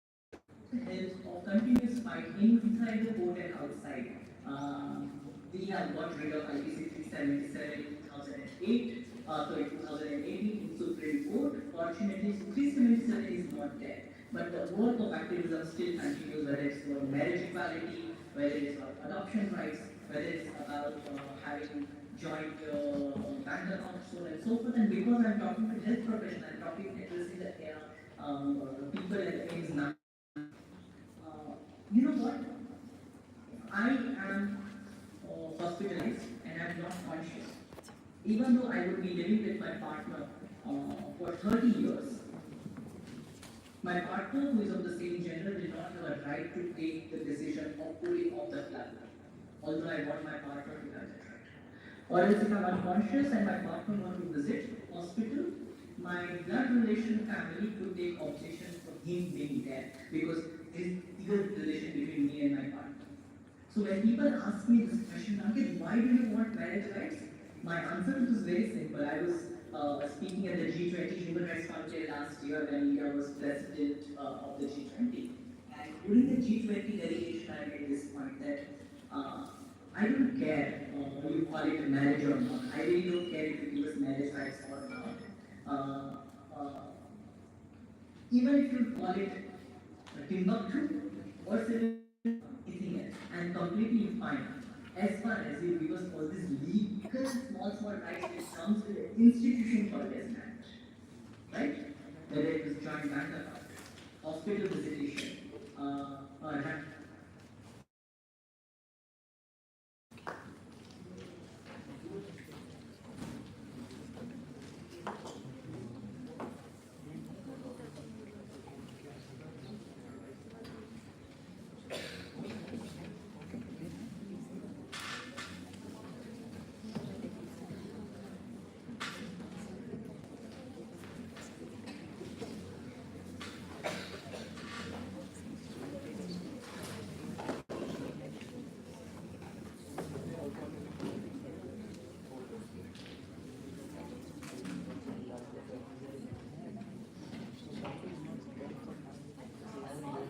Of continuous fight inside the court and outside. We have got rid of IPC 377 in 2008, sorry, 2018 in Supreme Court. Fortunately, 377 is not there. But the work of activism still continues, whether it's for marriage equality, whether it's about adoption rights, whether it's about having joint bank account, so on and so forth. And because I'm talking to health professionals, I'm talking addressing the people at AIDS now. You know what? I am hospitalized and I'm not conscious. Even though I would be living with my partner for 30 years, my partner, who is of the same gender, did not have a right to take the decision of pulling off the plug. Although I want my partner to have that right. Or else if I'm unconscious and my partner want to visit hospital, my blood relation family could take objection for him being there because there is clear relation between me and my partner. So when people ask me this question, Ankit, why do you want marriage rights? My answer to this is very simple. I was speaking at the G20 Human Rights Council last year when India was president of the G20. And during the G20 delegation, I made this point that I don't care whether you call it a marriage or not. I really don't care if you give us marriage rights or not. Even if you call it Timbuktu or anything else, I'm completely fine. As far as you give us all these legal small rights which comes with an institution called as marriage, right? Whether it is joint bank account, hospital visitation, or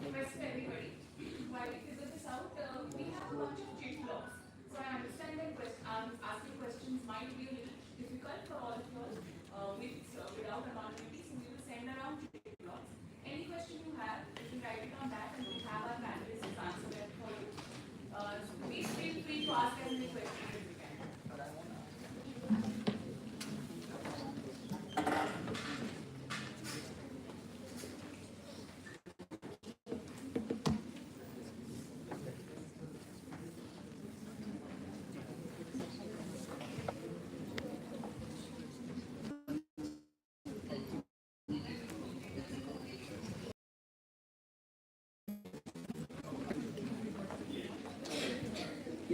Request everybody, while we figure this out, we have a bunch of cheat blocks. So I understand that asking questions might be a little difficult for all of you all without anonymity, so we will send around cheat blocks. Any question you have, you can write it on that and we'll have our panelists answer that for you. Please feel free to ask as many questions as you can.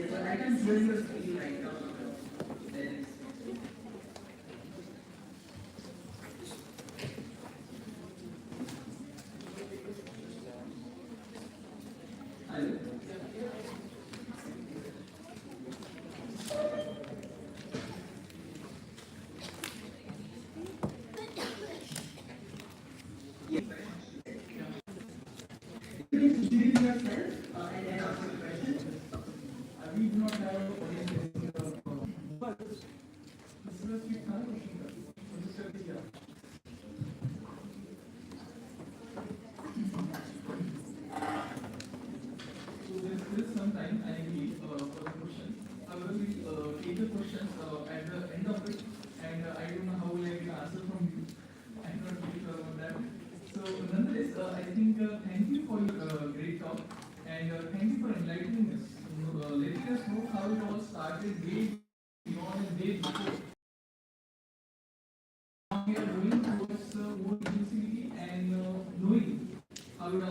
yes, but I can hear your screen right now. There is. Hello? Yes. Please introduce yourself and then ask your question. We do not have audience, but this is a quick question. Mr. Tia. So there is some time I need for the question. I will take the questions at the end of it, and I don't know how will I get answer from you. I'm not really sure about that. So nonetheless, I think thank you for your great talk, and thank you for enlightening us, letting us know how it all started way beyond and way before. We are going towards more inclusivity and knowing how it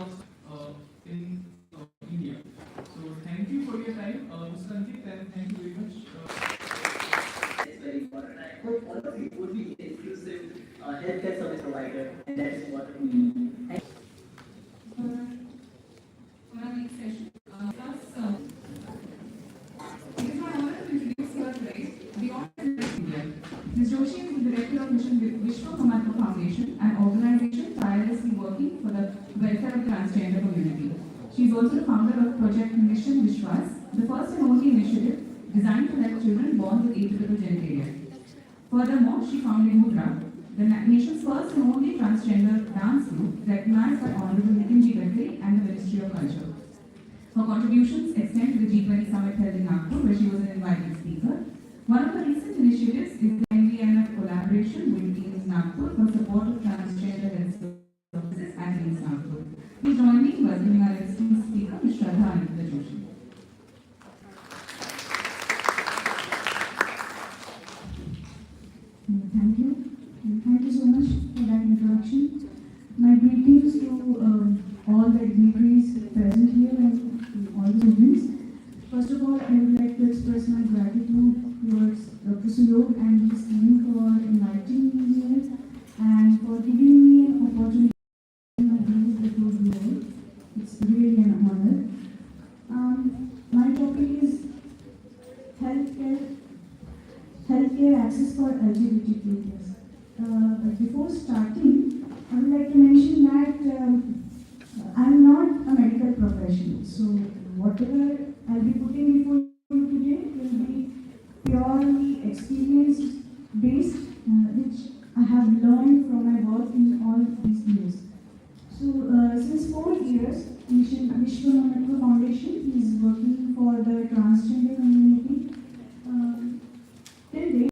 all in India. So thank you for your time, Mr. Ankit, and thank you very much. It's very important. I hope all of you would be inclusive healthcare service provider, and that is what we need. For our next session, it is my honor to introduce her today, Beyond India. Ms. Joshi is the director of Mission Vishwa Kamatma Foundation, an organization tirelessly working for the welfare of the transgender community. She is also the founder of Project Mission Vishwas, the first and only initiative designed to help children born with atypical genitalia. Furthermore, she founded Mudra, the nation's first and only transgender dance group recognized by Honorable Nitin G. Gadkari and the Ministry of Culture. Her contributions extend to the G20 summit held in Nagpur, where she was an invited speaker. One of the recent initiatives is the IVNF collaboration with AIMS Nagpur for support of transgender health services at AIMS Nagpur. Please join me in welcoming our esteemed speaker, Ms. Shraddha Anita Joshi. Thank you. And thank you so much for that introduction. My greetings to all the dignitaries present here and to all the students. First of all, I would like to express my gratitude towards Dr. Suyog and his team for inviting me here and for giving me an opportunity to views before you all. It's really an honor. My topic is healthcare access for LGBTQIA. But before starting, I would like to mention that I'm not a medical professional, so whatever I'll be putting before you today will be purely experience based, which I have learned from my work in all these years. So since 4 years, Vishwa Foundation is working for the transgender community. Till date,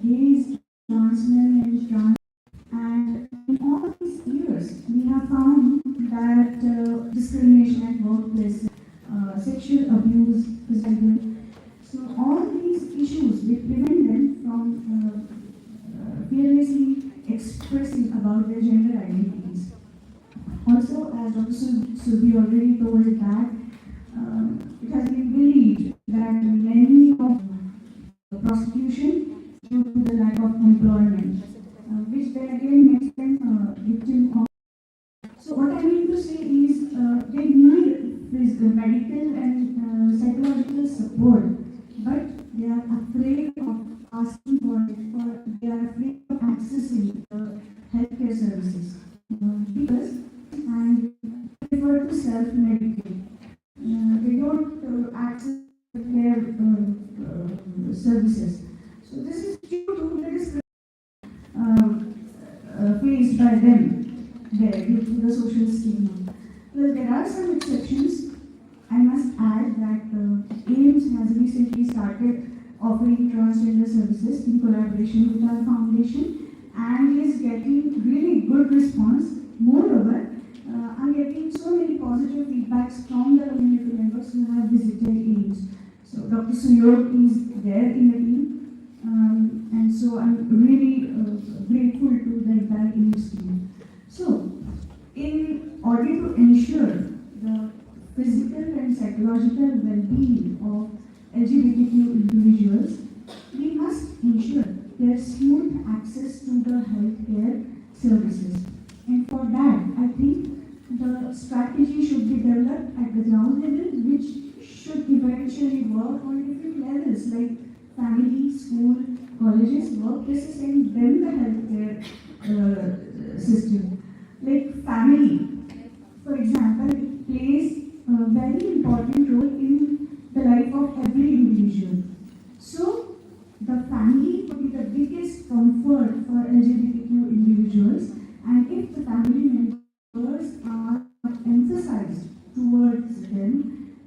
gays, trans men and trans, and in all these years, we have found that discrimination at workplace, sexual abuse, physical. So all these issues will prevent them from fearlessly expressing about their gender identities. Also, as Dr. Subi already told that it has been believed that many of prostitution due to the lack of employment, which then again makes them victim of. So what I mean to say is they need this medical and psychological support, but they are afraid of asking for it, or they are afraid of accessing healthcare services because and prefer to self-medicate. They don't access their services. So this is due to the discrimination faced by them there due to the social stigma. Well, there are some exceptions. I must add that AIMS has recently started offering transgender services in collaboration with our foundation and is getting really good response. Moreover, I'm getting so many positive feedbacks from the community members who have visited AIMS. So Dr. Suyog is there in the team, and so I'm really grateful to the entire AIMS team. So, in order to ensure the physical and psychological well-being of LGBTQ individuals, we must ensure their smooth access to the healthcare services. And for that, I think the strategy should be developed at the ground level, which should eventually work on different levels like family, school, colleges, workplaces, and then the healthcare system. Like family, for example, it plays a very important role in the life of every individual. So, the family would be the biggest comfort for LGBTQ individuals, and if the family members are emphasized towards them,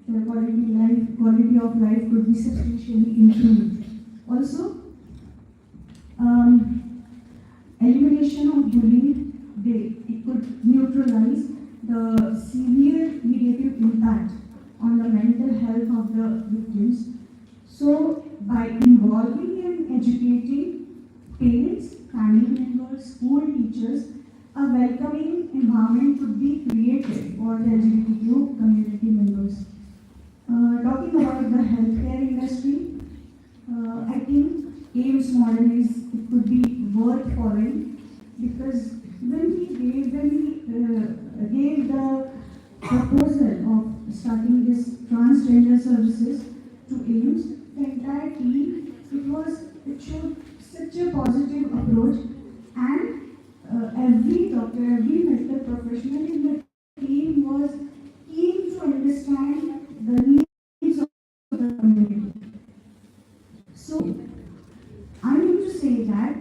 the quality of life could be substantially improved. Also, elimination of bullying, it could neutralize the severe negative impact on the mental health of the victims. So, by involving and educating parents, family members, school teachers, a welcoming environment could be created for the LGBTQ community members. Talking about the healthcare industry, I think AIMS model it could be worth following, because when we gave the proposal of starting this transgender services to AIMS, the entire team, it showed such a positive approach, and every doctor, every medical professional in the team was keen to understand the needs of the community. So, I need to say that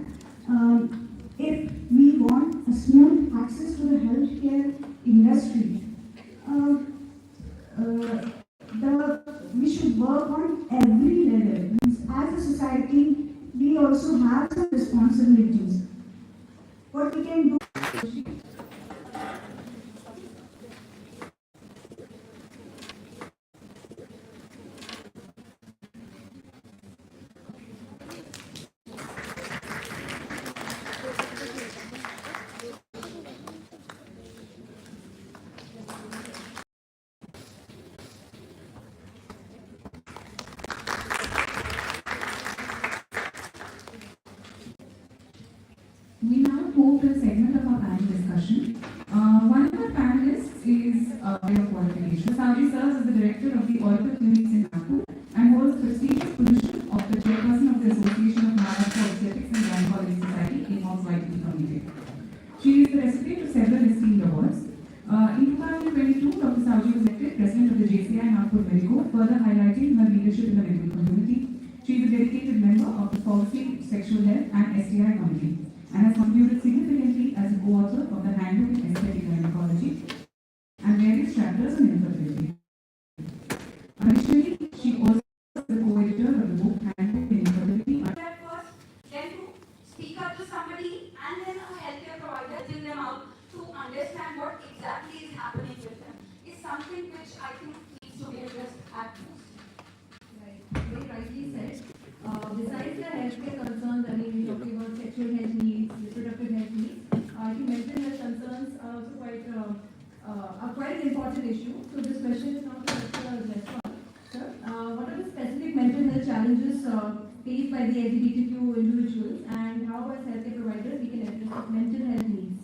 if we want a smooth access to the healthcare industry, we should work on every move to a segment of our panel discussion. One of our panelists is your qualification. Saji serves as the director of the Oracle Clinics in Nagpur and holds the prestigious position of the chairperson of the Association of Maharashtra Obstetrics and Gynecology Society in North YTP Committee. She is the recipient of several esteemed awards. In 2022, Dr. Saji was elected president of the JCI Nagpur Medico, further highlighting her leadership in the medical community. She is a dedicated member of the Policy, Sexual Health and STI Committee and has contributed significantly as a co-author of the Handbook in Aesthetic Gynecology and various chapters on infertility. Additionally, she also is the co-editor of the book Handbook in Infertility. At first, then to speak up to somebody and then a healthcare provider helping them out to understand what exactly is happening with them is something which I think needs to be addressed at most. Right. Very rightly said. Besides the healthcare concerns, I mean, we're talking about sexual health needs, reproductive health needs. I think mental health concerns are also quite an important issue. So this question is not to Dr. Jaiswal. Sir, what are the specific mental health challenges faced by the LGBTQ individuals, and how as healthcare providers we can address mental health needs?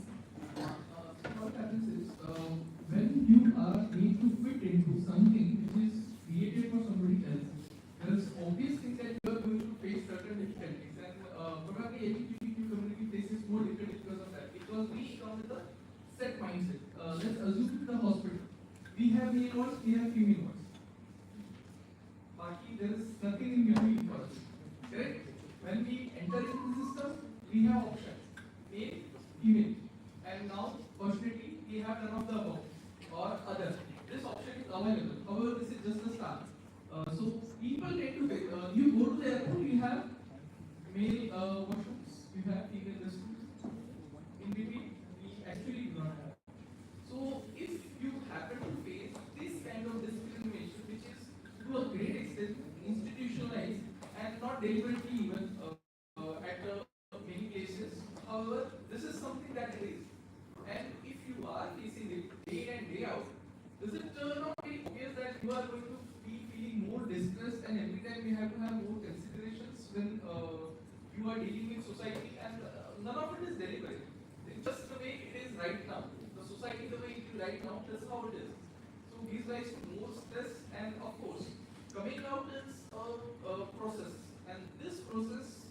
What happens is, when you are made to fit into something which is created for somebody else, there is obvious thing that you are going to face certain difficulties, and probably LGBTQ community faces more difficulties because of that. Because we come with a set mindset. Let's assume the hospital. We have male wards, we have female wards. Baki, there is nothing in between for us. Correct? When we enter into the system, we have options. Male, female. And now, fortunately, we have none of the above or other. This option is available. However, this is just the start. So people tend to pick. You go to the airport, you have male washrooms, you have female restrooms. In between, we actually do not have. So if you happen to face this kind of discrimination, which is to a great extent institutionalized and not deliberately even at many places. However, this is something that it is. And if you are facing it day in and day out, does it turn out very obvious that you are going to be feeling more distressed and every time you have to have more considerations when you are dealing with society, and none of it is deliberate. It's just the way it is right now. The society the way it is right now, that's how it is. So gives rise to more stress, and of course, coming out is a process, and this process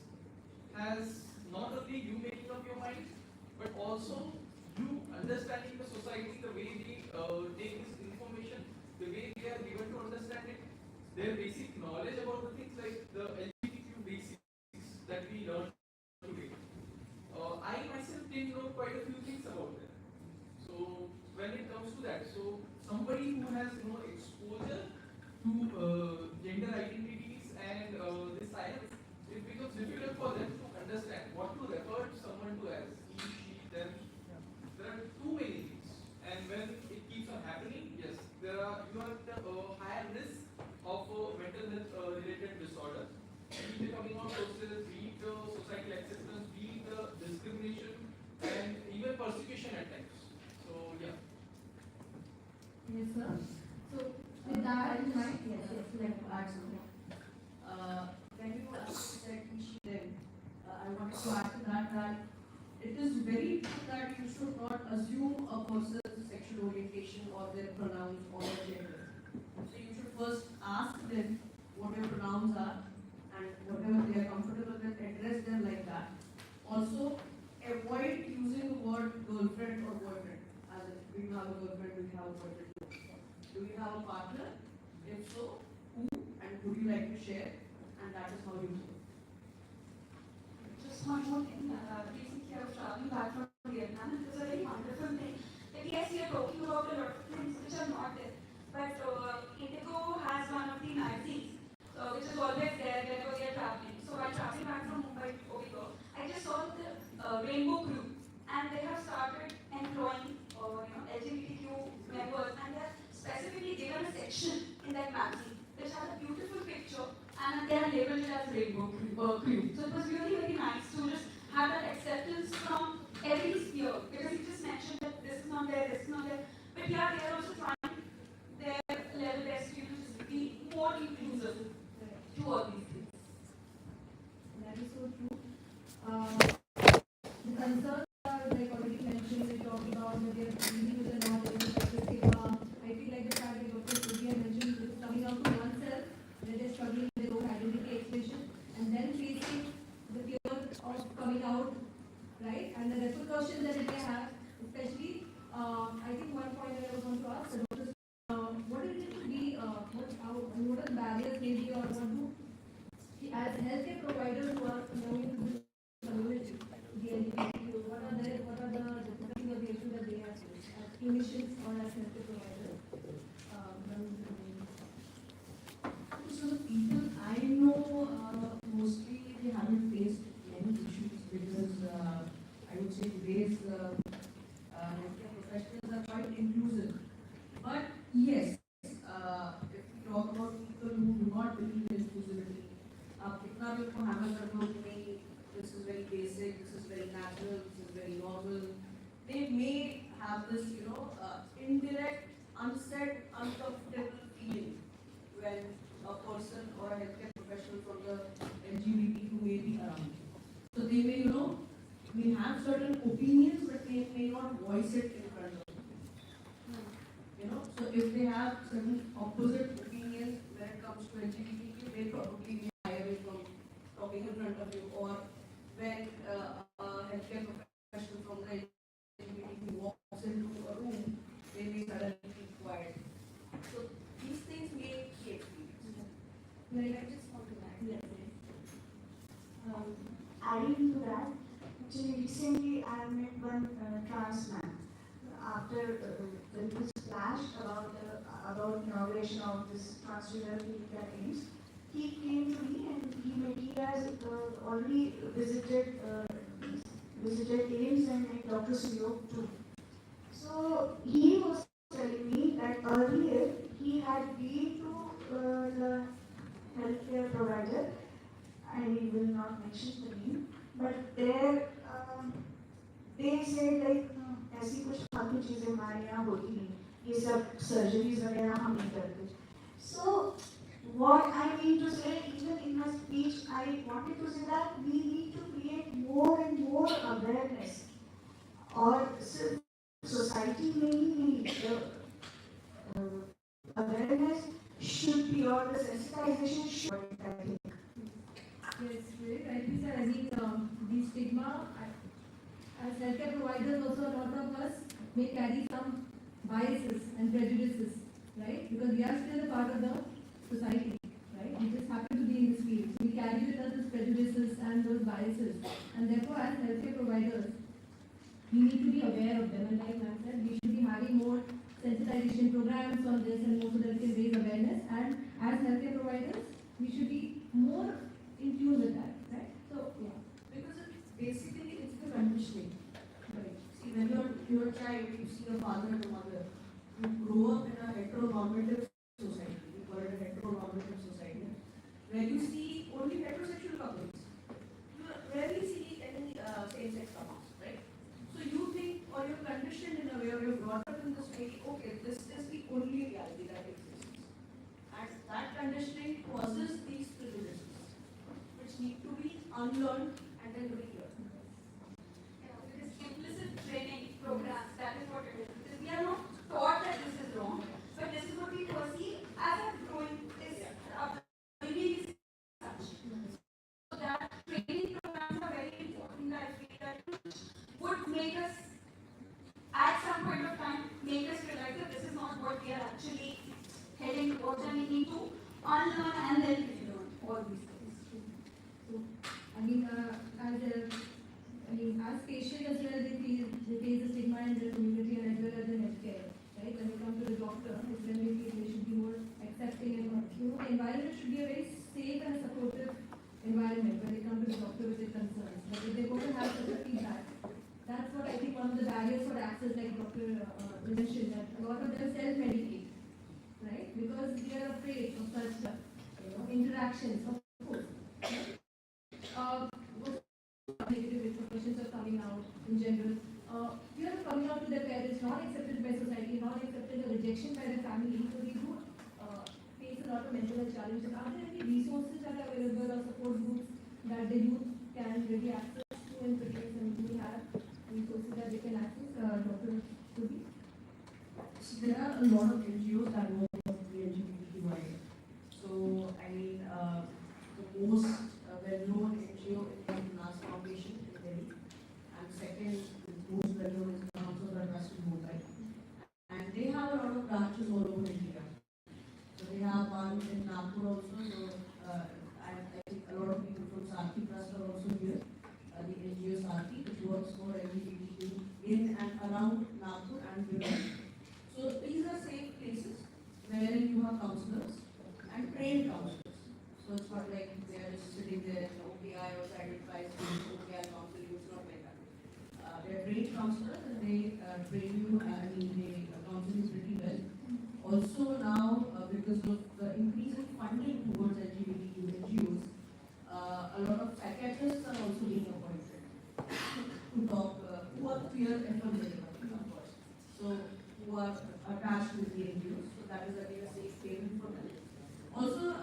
has not only you making up your mind, but also you understanding the society, the way they take this information, the way they are given to understand it, their basic knowledge about the things like the LGBTQ basics that we learn today. I myself didn't know quite a few things about that. So when it comes to that, so somebody who has no exposure to gender identities and this science, it becomes difficult for them to understand what to refer to someone to as he, she, them. There are too many things, and when it keeps on happening, yes, you are at a higher risk of mental health related disorder. Be it coming out process, be it societal acceptance, be it discrimination, and even persecution at times. So yeah. Yes, sir. So with that in mind, yes, like add something. When you said each then, I wanted to add to that it is very true that you should not assume a person's sexual orientation or their pronouns or their gender. So you should first ask them what their pronouns are, and whatever they are comfortable with, address them like that. Also, avoid using the word girlfriend or boyfriend. As in, do you have a girlfriend? Do you have a boyfriend? Do you have a partner? If so, who? And would you like to share? And that is how you do. Just one more thing. Recently, I was traveling back from Vietnam, and it was a very wonderful thing. That yes, we are talking about a lot of things which are not there, but Indigo has one of the magazines which is always there whenever we are traveling. So while traveling back from Mumbai to Ovigo, I just saw the Rainbow Crew, and they have started employing LGBTQ members, and they have specifically given a section in that magazine which has a beautiful picture, and they are labeled it as Rainbow Crew. So it was really very nice to just have that acceptance from every sphere, because you just mentioned that this is not there, this is not there, but yeah, they are also trying their level best to just be more inclusive to all these things. That is so true. The concerns are right? And the repercussions that it may have, especially, I think one point that I was going to ask, what is it to be, what are the barriers maybe, or what do, as healthcare providers who are belonging to this community, the LGBTQ, what are the difficulties or the issues that they have faced as clinicians or as healthcare providers? Belonging to the community? So the people I know, mostly they haven't faced many issues because I would say today's healthcare professionals are quite inclusive. But yes, if we talk about people who do not believe in inclusivity, कितना भी उनको hammer कर दो कि नहीं, this is very basic, this is very natural, this is very normal, they may have this, indirect, unsaid, uncomfortable feeling when a person or a healthcare professional from the LGBT who may be around. So they may, may have certain opinions, but they may not voice it in front of them. So if they have certain opposite opinions when it comes to LGBTQ, they probably may shy away from talking in front of you. Or when a healthcare professional from the LGBTQ walks into a room, they may suddenly keep quiet. So these things may be experienced. Like, I just want to add. Adding to that, actually recently I met one trans man. After there was a flash about inauguration of this transgender clinic at AIMS, he came to me and he has already visited AIMS and met Dr. Suyog too. So he was telling me that earlier he had been to the healthcare provider, I will not mention the name, but there they said like ऐसी कुछ फालतू चीजें हमारे यहाँ होती नहीं, ये सब सर्जरीज वगैरह हम नहीं करते. So what I mean to say, even in my speech, I wanted to say that we need to create more and more awareness. और सिर्फ society में ही नहीं, awareness should be, or the sensitization should be, I think. Yes, very rightly said. I mean, the stigma, as healthcare providers, also a lot of us may carry some biases and prejudices, right? Because we are still a part of the society, right? We just happen to be in this field. So we carry with us those prejudices and those biases. And therefore, as healthcare providers, we need to be aware of them. And like Ma'am said, we should be having more sensitization programs on this and more so that we can raise awareness. And as healthcare providers, we should be more in tune with that, right? So, yeah. Because basically it's the conditioning. Right. See, when you're a child, you see a father and a mother. You grow up in a heteronormative society. We call it a heteronormative society, where you see only heterosexual couples. You rarely see any same-sex couples, right? So you think, or you're conditioned in a way, or you're brought up in this way, okay, this is the only reality that exists. And that conditioning causes these prejudices, which need to be unlearned and then relearned. It is implicit training programs, that is what it is. Because we are not taught that this is wrong, but this is what we perceive as a growing, is belief is such. So that training programs are very important. I feel that would make us, at some point of time, make us realize that this is not what we are actually heading towards, and we need to unlearn and then relearn all these things. So, as patients as well, they face the stigma in their community and as well as in healthcare, right? When they come to the doctor, it's when they feel they should be more accepting and, the environment should be a very safe and supportive environment when they come to the doctor with their concerns. But if they go to have such a feedback, that's what I think one of the barriers for access, like Dr. mentioned, that a lot of them self-medicate, right? Because they are afraid of such interactions, of course. Negative repercussions are coming out in general. Fear of coming out to their parents, not accepted by society, not accepted or rejection by their family. So they do face a lot of mental health challenges. Are there any resources that are available or support groups that the youth can really access to and produce, and do we have resources that they can access? Dr. Subi? So there are a lot of NGOs that work with the LGBTQIA. So, the most well-known NGO is the Nas Foundation in Delhi, and in and around Nagpur and beyond. So these are safe places wherein you have counselors and trained counselors. So it's not like they are just sitting there, okay, I was identified, okay, I'll counsel you. It's not like that. They're trained counselors and they train you, they counsel you pretty well. Also now, because of the increasing funding towards LGBTQ NGOs, a lot of psychiatrists are also being appointed to talk, who are peer affiliated, of course. So, who are attached with the NGOs, so that is again a safe haven for them. Also,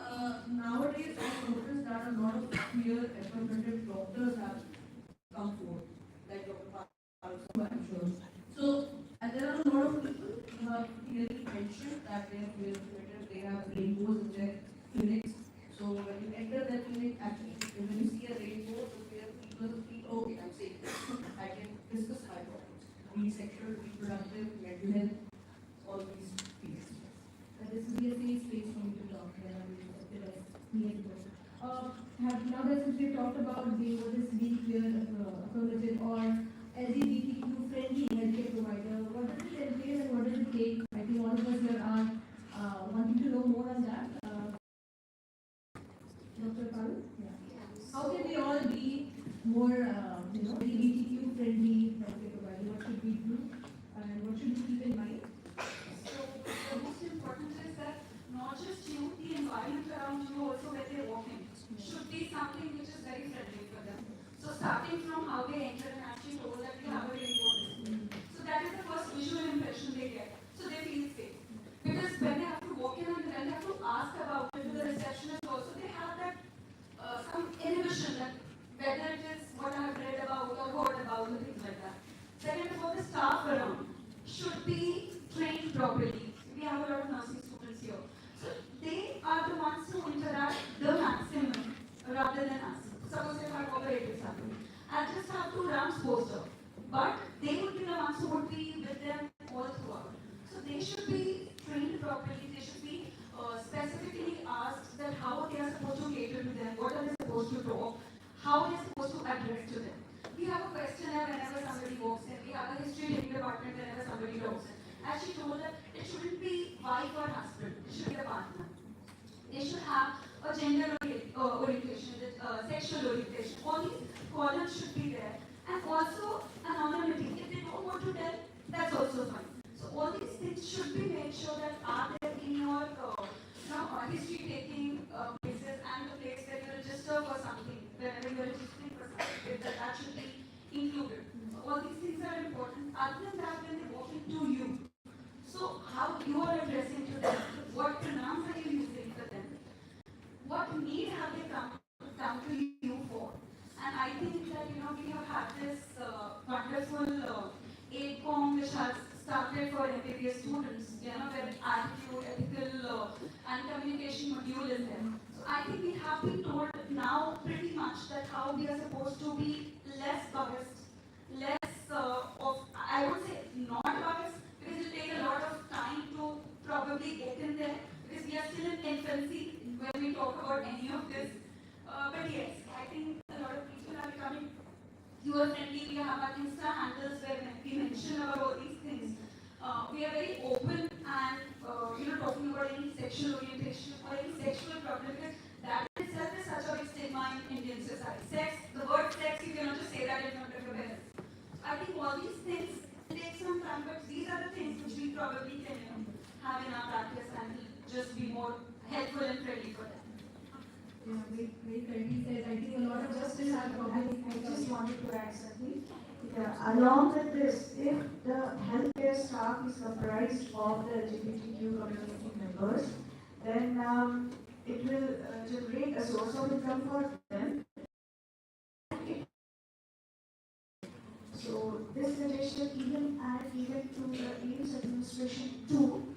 nowadays I noticed that a lot of peer affiliated doctors have come forward, like Dr. Parul, I'm sure. So, and there are a lot of people who have clearly mentioned that they are peer affiliated, they have rainbows in their clinics. So when you enter their clinic, actually, when you see a rainbow, people feel, okay, I'm safe. I can discuss my problems. Be sexual, reproductive, mental health, all these fields. This will be a safe space for me to talk when I'm now that since we talked about the what is being clear affirmative or LGBTQ friendly healthcare provider, what does it entail and what does it take? I think all of us here are wanting to know more on that. Dr. Parul? Yeah. How can we all be more LGBTQ friendly healthcare provider? What should we do and what should we keep in mind? So the most important is that not just you, the environment around you also where they walk in should be something which is very friendly for them. So starting from how they enter and actually told that we have a rainbow display. So that is the first visual impression they get. So they feel safe. Because when they have to walk in and when they have to ask about it to the receptionist also, they have that some inhibition that whether it is what I have read about or heard about or things like that. Second of all, the staff around should be trained properly. We have a lot of nursing students here. So they are the ones who interact the maximum rather than us. Suppose if our operator is happening, I just have to run poster. But they would be the ones who would be with them all throughout. So they should be trained properly. They should be specifically asked that how they are supposed to cater to them, what are they supposed to talk, how they are supposed to address to them. We have a questionnaire whenever somebody walks in. We have a history taking department whenever somebody walks in. As she told that it shouldn't be wife or husband, it should be a partner. They should have a gender orientation, sexual orientation. All these columns should be there. And also anonymity. If they don't want to tell, that's also fine. So all these things should be made sure that are there in your history taking places and the place where you register for something, whenever you are registering for something, that should be included. So all these things are important. Other than that, when they walk into you, so how you are addressing to them, what pronouns are you using for them, what need have they come to you for? And I think that we have had this wonderful AIDCOM which has started for MBBS students, where attitude, ethical and communication module is there. So I think we have been told now pretty much that how we are supposed to be less biased, less I would say not biased, because it will take a lot of time to probably get in there, because we are still in infancy when we talk about any of this. But yes, I think a lot of people are becoming user-friendly. We have our Insta handles where we mention about all these things. We are very open and talking about any sexual orientation or any sexual problem, because that itself is such a big stigma in Indian society. Sex, the word sex, you cannot just say that in front of your parents. I think all these things take some time, but these are the things which we probably can have in our practice and just be more helpful and friendly for them. Yeah, very correctly said. I think a lot of us still have problems. I just wanted to add something. Yeah, along with this, if the healthcare staff is comprised of the LGBTQ community members, then it will generate a source of income for them. So this suggestion even to the AIMS administration too.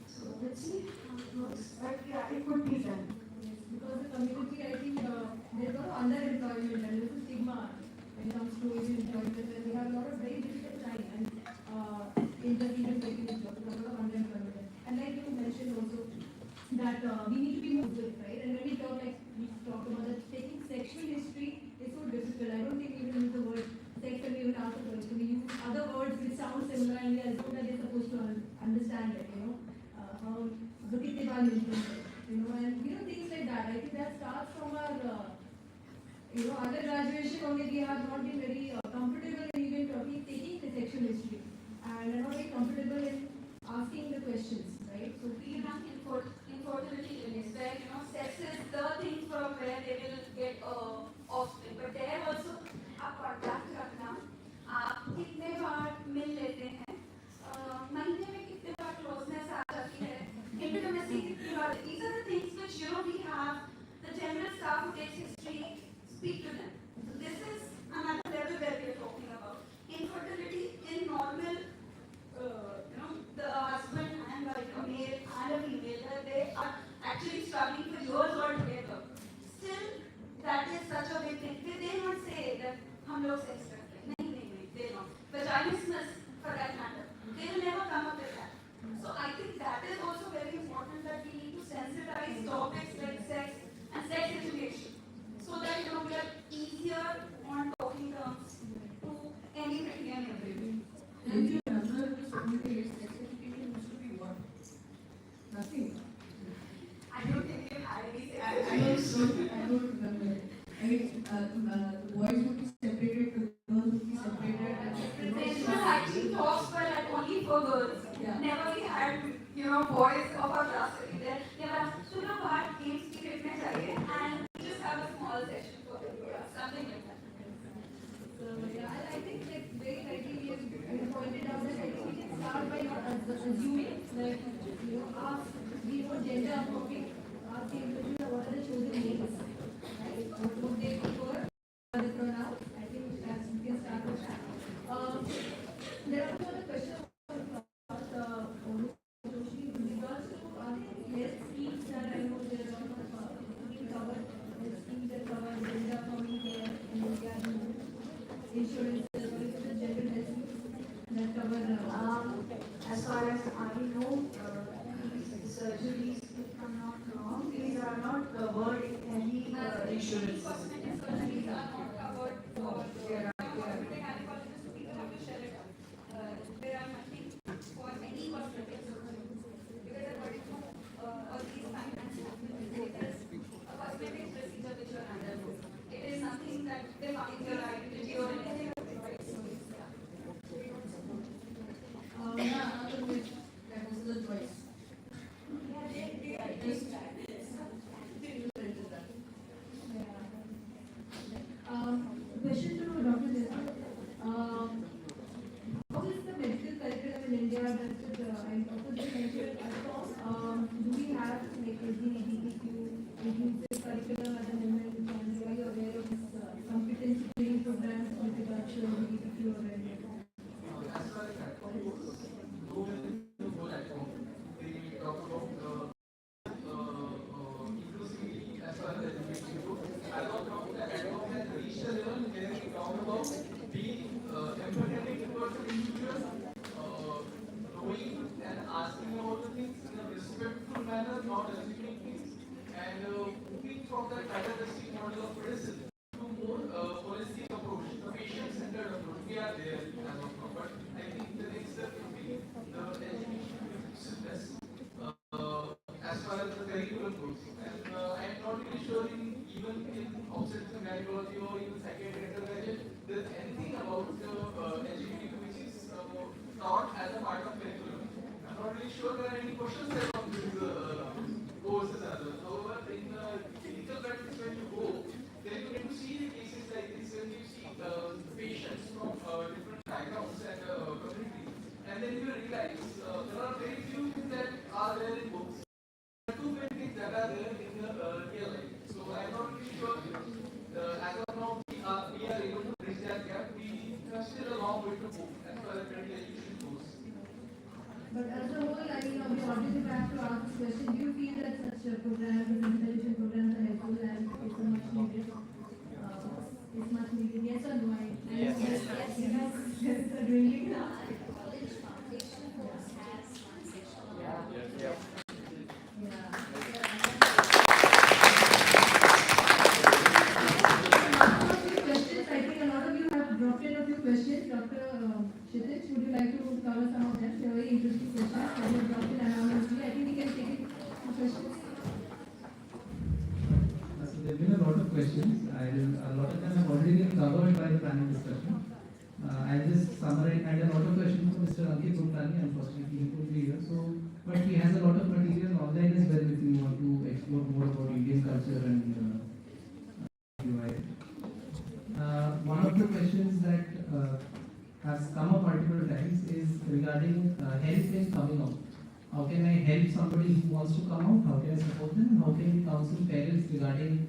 So let's see how it works. But yeah, it could be done. Yes, because the community, I think, there's a lot of underemployment and there's a stigma when it comes to Asian employment, and we have a lot of very difficult time and even taking a job, a lot of underemployment. And like you mentioned also, that we need to be more good, right? And when we talk about that, taking sexual history is so difficult. I don't think we even use the word sex when we even ask the question. We use other sound similar and we assume that they're supposed to understand it, how and things like that. I think that starts from our undergraduation only. We have not been very comfortable in even taking the sexual history and are not very comfortable in asking the questions, right? So we have infertility clinics where sex is the thing from where they will get offspring. But there also आप contact रखना, आप कितने बार मिल लेते हैं, महीने में कितने बार closeness आ जाती है, intimacy कितनी बार. These are the things which we have the general staff who takes history speak to them. So this is another level where we are talking about infertility in normal. The husband and wife, a male and a female, they are actually struggling for years altogether. Still, that is such a big thing. They not say that हम लोग sex करते हैं. नहीं, they don't. Vaginismus, for that matter, they will never come up with that. So I think that is also very important that we need to sensitize topics like sex and sex education, so that we are easier on talking terms to anybody and everybody. And you remember the certain days, sex education used to be what? Nothing. I don't think you had any sex I don't remember. I mean, the boys would be separated, the girls would be separated. Professional hygiene talks were like only for girls. Yeah. Never we had, boys of our class sitting there. They were asked, so what games ki fitness चाहिए, and we just have a small session for them. Something like that. So I think like very rightly we have pointed out that I think we can start by not assuming, like ask the gender appropriate, ask the individual what are the chosen names, right? What would they prefer? The pronouns. I think we can start with that. There are also other questions with regards to health schemes that I know there are a lot of being covered. Health schemes that cover gender affirming care in India, insurance, the general health schemes that cover. As far as I know, these surgeries, if I'm not wrong, these are not covered in any insurance. Cosmetic surgeries are not covered for gynecologists, so people have to share it out. There are nothing for any cosmetic surgery because according to all these finance it is a cosmetic procedure which you are undergo. It is nothing that defines your identity or anything. Another way that was the choice. Question to Dr. Jessa. How is the medical curriculum in India? And also the mentioned do we have like LGBTQ inclusive curriculum at the moment? And are you aware of this competency training programs with regards to LGBTQ awareness? Asking about the things in a respectful manner, not assuming things, and moving from that paternalistic model of criticism to more holistic approach, the patient-centered approach. We are there as of now, but I think the next step will be the inclusiveness as far as the curriculum goes. And I am not really sure even in obstetrics and gynecology or even psychiatric undergraduate, there's anything about LGBT which is taught as a part of curriculum. I'm not really sure there are any questions there on these courses as well. However, in clinical practice, when you go, then you get to see the cases like this, when you see patients from different backgrounds and communities, and then you realize there are very few things that are there in books. There are too many things that are there in the real life. So I'm not really sure. As of now, we are able to bridge that gap. We have still a long way to go as far as medical education goes. But as a whole, I mean, we already have to ask this question. Do you feel that such programs, intelligent programs are helpful and it's a much needed? It's much needed. Yes or no? Yes. Yes. Really? Questions. I think a lot of you have dropped in a few questions. Dr. Kshitij, would you like to summarize, and a lot of questions from Mr. Ankit Guptani, unfortunately he couldn't be here. So, but he has a lot of material online as well if you want to explore more about Indian culture and UI. One of the questions that has come up multiple times is regarding help in coming out. How can I help somebody who wants to come out? How can I support them? And how can we counsel parents regarding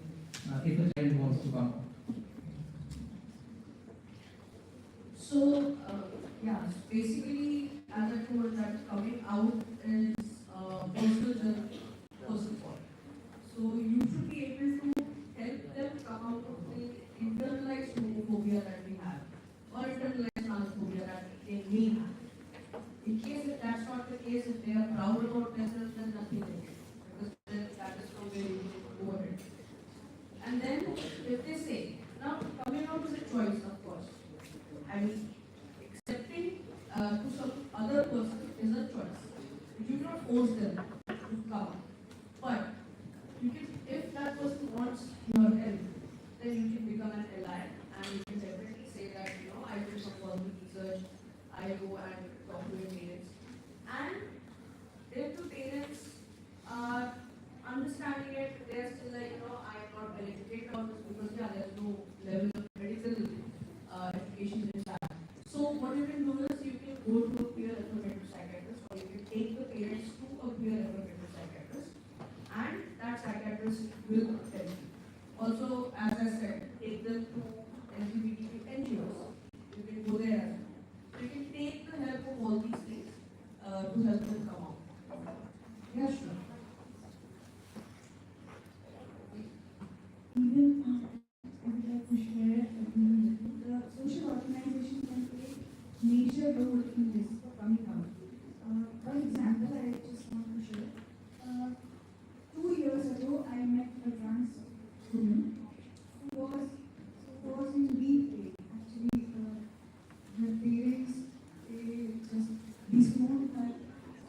if a child wants to come out? So, yeah, basically, as I told that coming out is personal journey, first of all. So, you should be able to help them come out of the internalized homophobia that we have, or internalized transphobia that they may have. In case if that's not the case, if they are proud about themselves, then nothing they can, because then that is from where you go ahead. And then, if they say, now coming out is a choice, of course. I mean, accepting to some other person is a choice. You cannot force them to come out. But you can, if that person wants your help, then you can become an ally, and you can definitely say that, I do some personal research, I go and talk to your parents. And if the parents are understanding it, they're still like, I'm not willing to take on this because, there's no level of medical education in that. So what you can do is you can go to a peer recommended psychiatrist, or you can take the parents to a peer recommended psychiatrist, and that psychiatrist will help you. Also, as I said, take them to LGBTQ NGOs. You can go there as well. You can take the help of all these things to help them come out. Yeah, sure. Even I would like to share the social organization can play major role in this coming out. For example, I just want to share. 2 years ago, I met a trans woman who was in deep pain. Actually, her parents they just disowned her,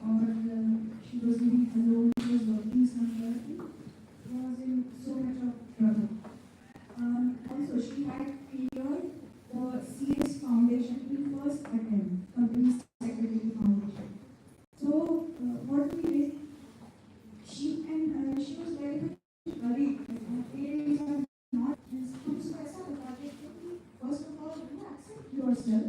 or she was living alone. She was working somewhere. Was in so much of trouble. Also, she had cleared the CS Foundation in first attempt, Company Secretary Foundation. So, what we did, she was very much worried that her parents are not first of all, you accept yourself.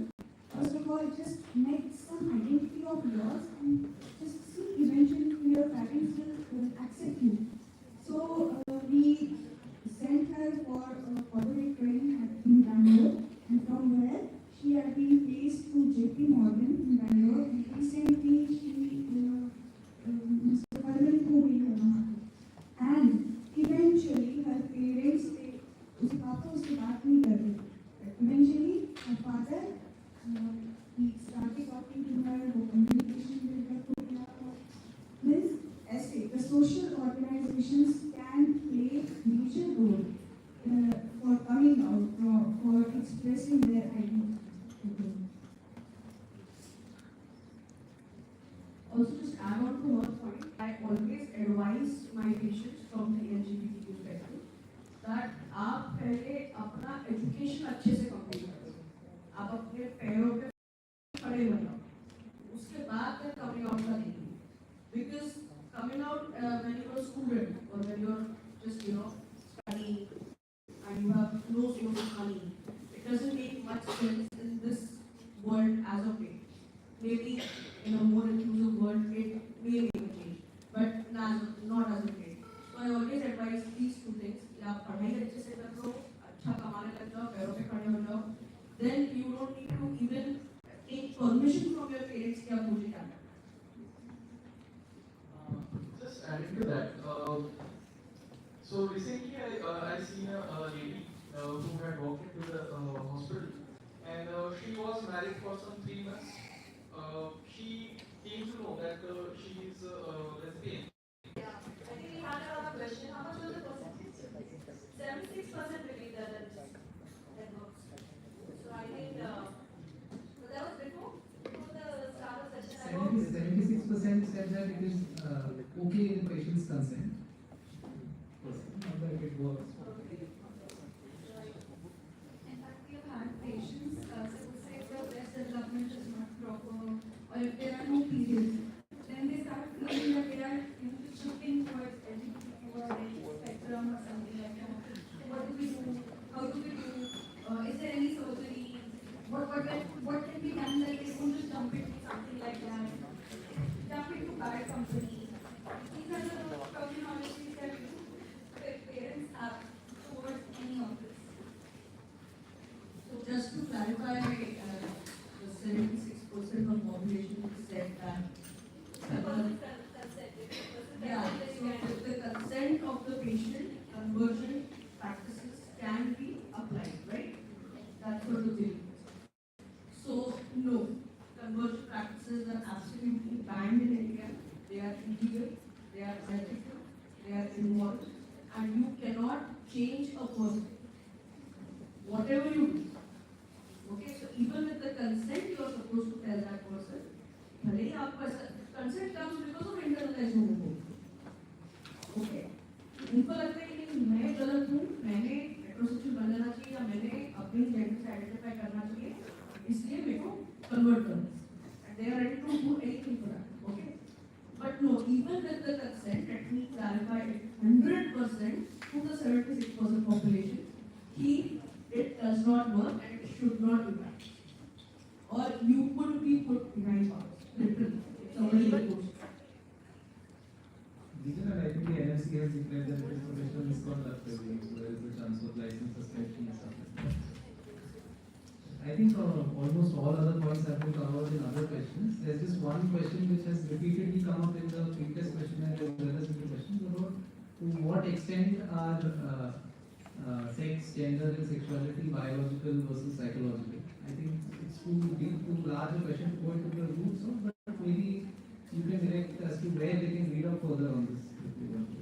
First of all, just make some identity of yours and just see eventually your parents will accept you. So we sent her for corporate training in Bangalore, and from where she had been placed to JP Morgan in Bangalore. And recently, she Mr. Parvin and eventually her parents उसके पापा उससे बात नहीं कर रहे. Eventually, her father he started talking to her. वो communication build up हो गया. Means the social organizations can play major role for coming out, for expressing their identity. Also, just add on to one point, I always advise my patients from the LGBTQ spectrum that आप पहले अपना education अच्छे से complete करो. आप अपने पैरों पे खड़े हो जाओ. उसके बाद फिर coming out का देखिए. Because coming out when you're a student or when you're just studying and you have no source of money, it doesn't make much sense in this world as of late. Maybe in a more inclusive world it may make a change, but not as of late. So I always advise these two things. आप पढ़ाई अच्छे से कर लो, अच्छा कमाने लग जाओ, पैरों पे खड़े हो जाओ. Then you don't need to even take permission from your parents कि आप मुझे क्या करना. Just adding to that, so recently I seen a lady who had walked into the hospital, and she was married for some 3 months. She came to know that she is lesbian. Yeah, I think we had another question. How much was the percentage? 76% believe that works. So I think, but that was before the start of session. 76% said that it is okay in patient's consent. Not that it works. In fact, we have had patients, so say the breast development what can be done, like they won't just dump it into something like that, dump into bad company. These are the terminologies that parents have towards any of this. So just to clarify, the 76% of population said that. Yeah, so with the consent of the patient, conversion practices can be applied, right? That's what the bill is. So, no, conversion practices are absolutely banned in India. They are illegal, they are unethical, they are immoral, and you cannot change a person. Whatever you do. Okay, so even with the consent, you are supposed to tell that person, भले ही आपका consent comes because of internalized homophobia. Okay, उनको लगता है कि नहीं मैं गलत हूँ, मैंने हेटेरोसेक्सुअल बन जाना चाहिए या मैंने अपनी जेंडर से आइडेंटिफाई करना चाहिए, इसलिए मेरे को कन्वर्ट करना है. And they are ready to do anything for that. Okay, but no, even with the consent, let me clarify it 100% to the 76% population, it does not work and it should not be done. Or you could be put behind bars, literally. If somebody goes. I think the NFC has declared that it is professional misconduct review, so there is a chance of license suspension and stuff like that. I think almost all other points have been covered in other questions. There's just one question which has repeatedly come up in the previous questionnaire as well as in the questions about to what extent are sex, gender and sexuality biological versus psychological. I think it's too deep, too large a question to go into the roots of, but maybe you can direct as to where they can read up further on this if you want to.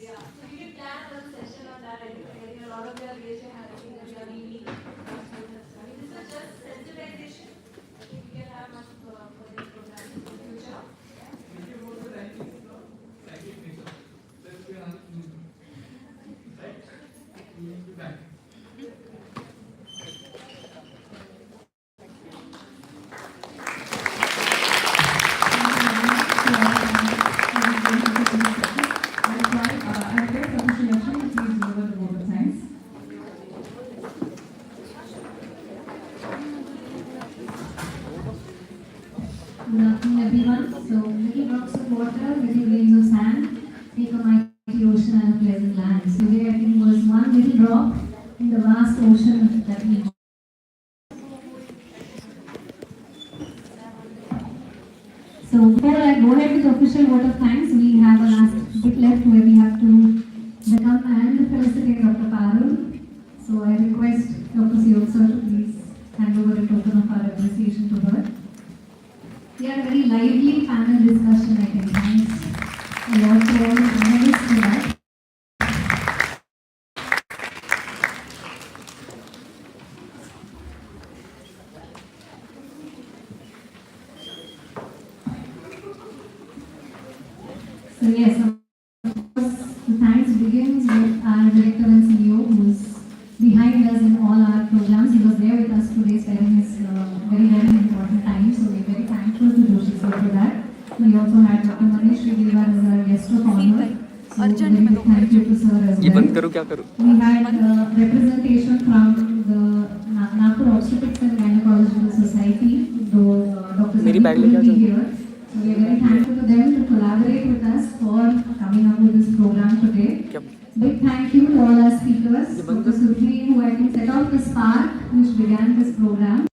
Yeah, so we can plan one session on that. I think a lot of their relation has been that we are really. I mean, this is just sensitization. I think we can have much for this program in the future. Good afternoon, everyone. So, little drops of water, little grains of sand, take a mighty ocean and a pleasant land. So, today I think was one little drop in the vast ocean that we. So, before I go ahead with the official vote of thanks, we have a last bit left where we have to welcome and felicitate Dr. Parul. So, I request Dr. Siyok sir to please hand over a token of our appreciation to her. We had a very lively panel discussion, I think. Thanks a lot to all the panelists for that. So yes, of course, the thanks begins with our director and CEO who is behind us in all our programs. He was there with us today sparing his very, very important time. So we're very thankful to Joshi sir for that. We also had Dr. Manish Sridhar as our guest of honor. So very big thank you to sir as well. We had representation from the Nagpur Obstetrics and Gynecological Society, though Dr. Sandeep couldn't be here. So we are very thankful to them to collaborate with us for coming up with this program today. Big thank you to all our speakers, Dr. Sukhri, who I think set off the spark which began this program.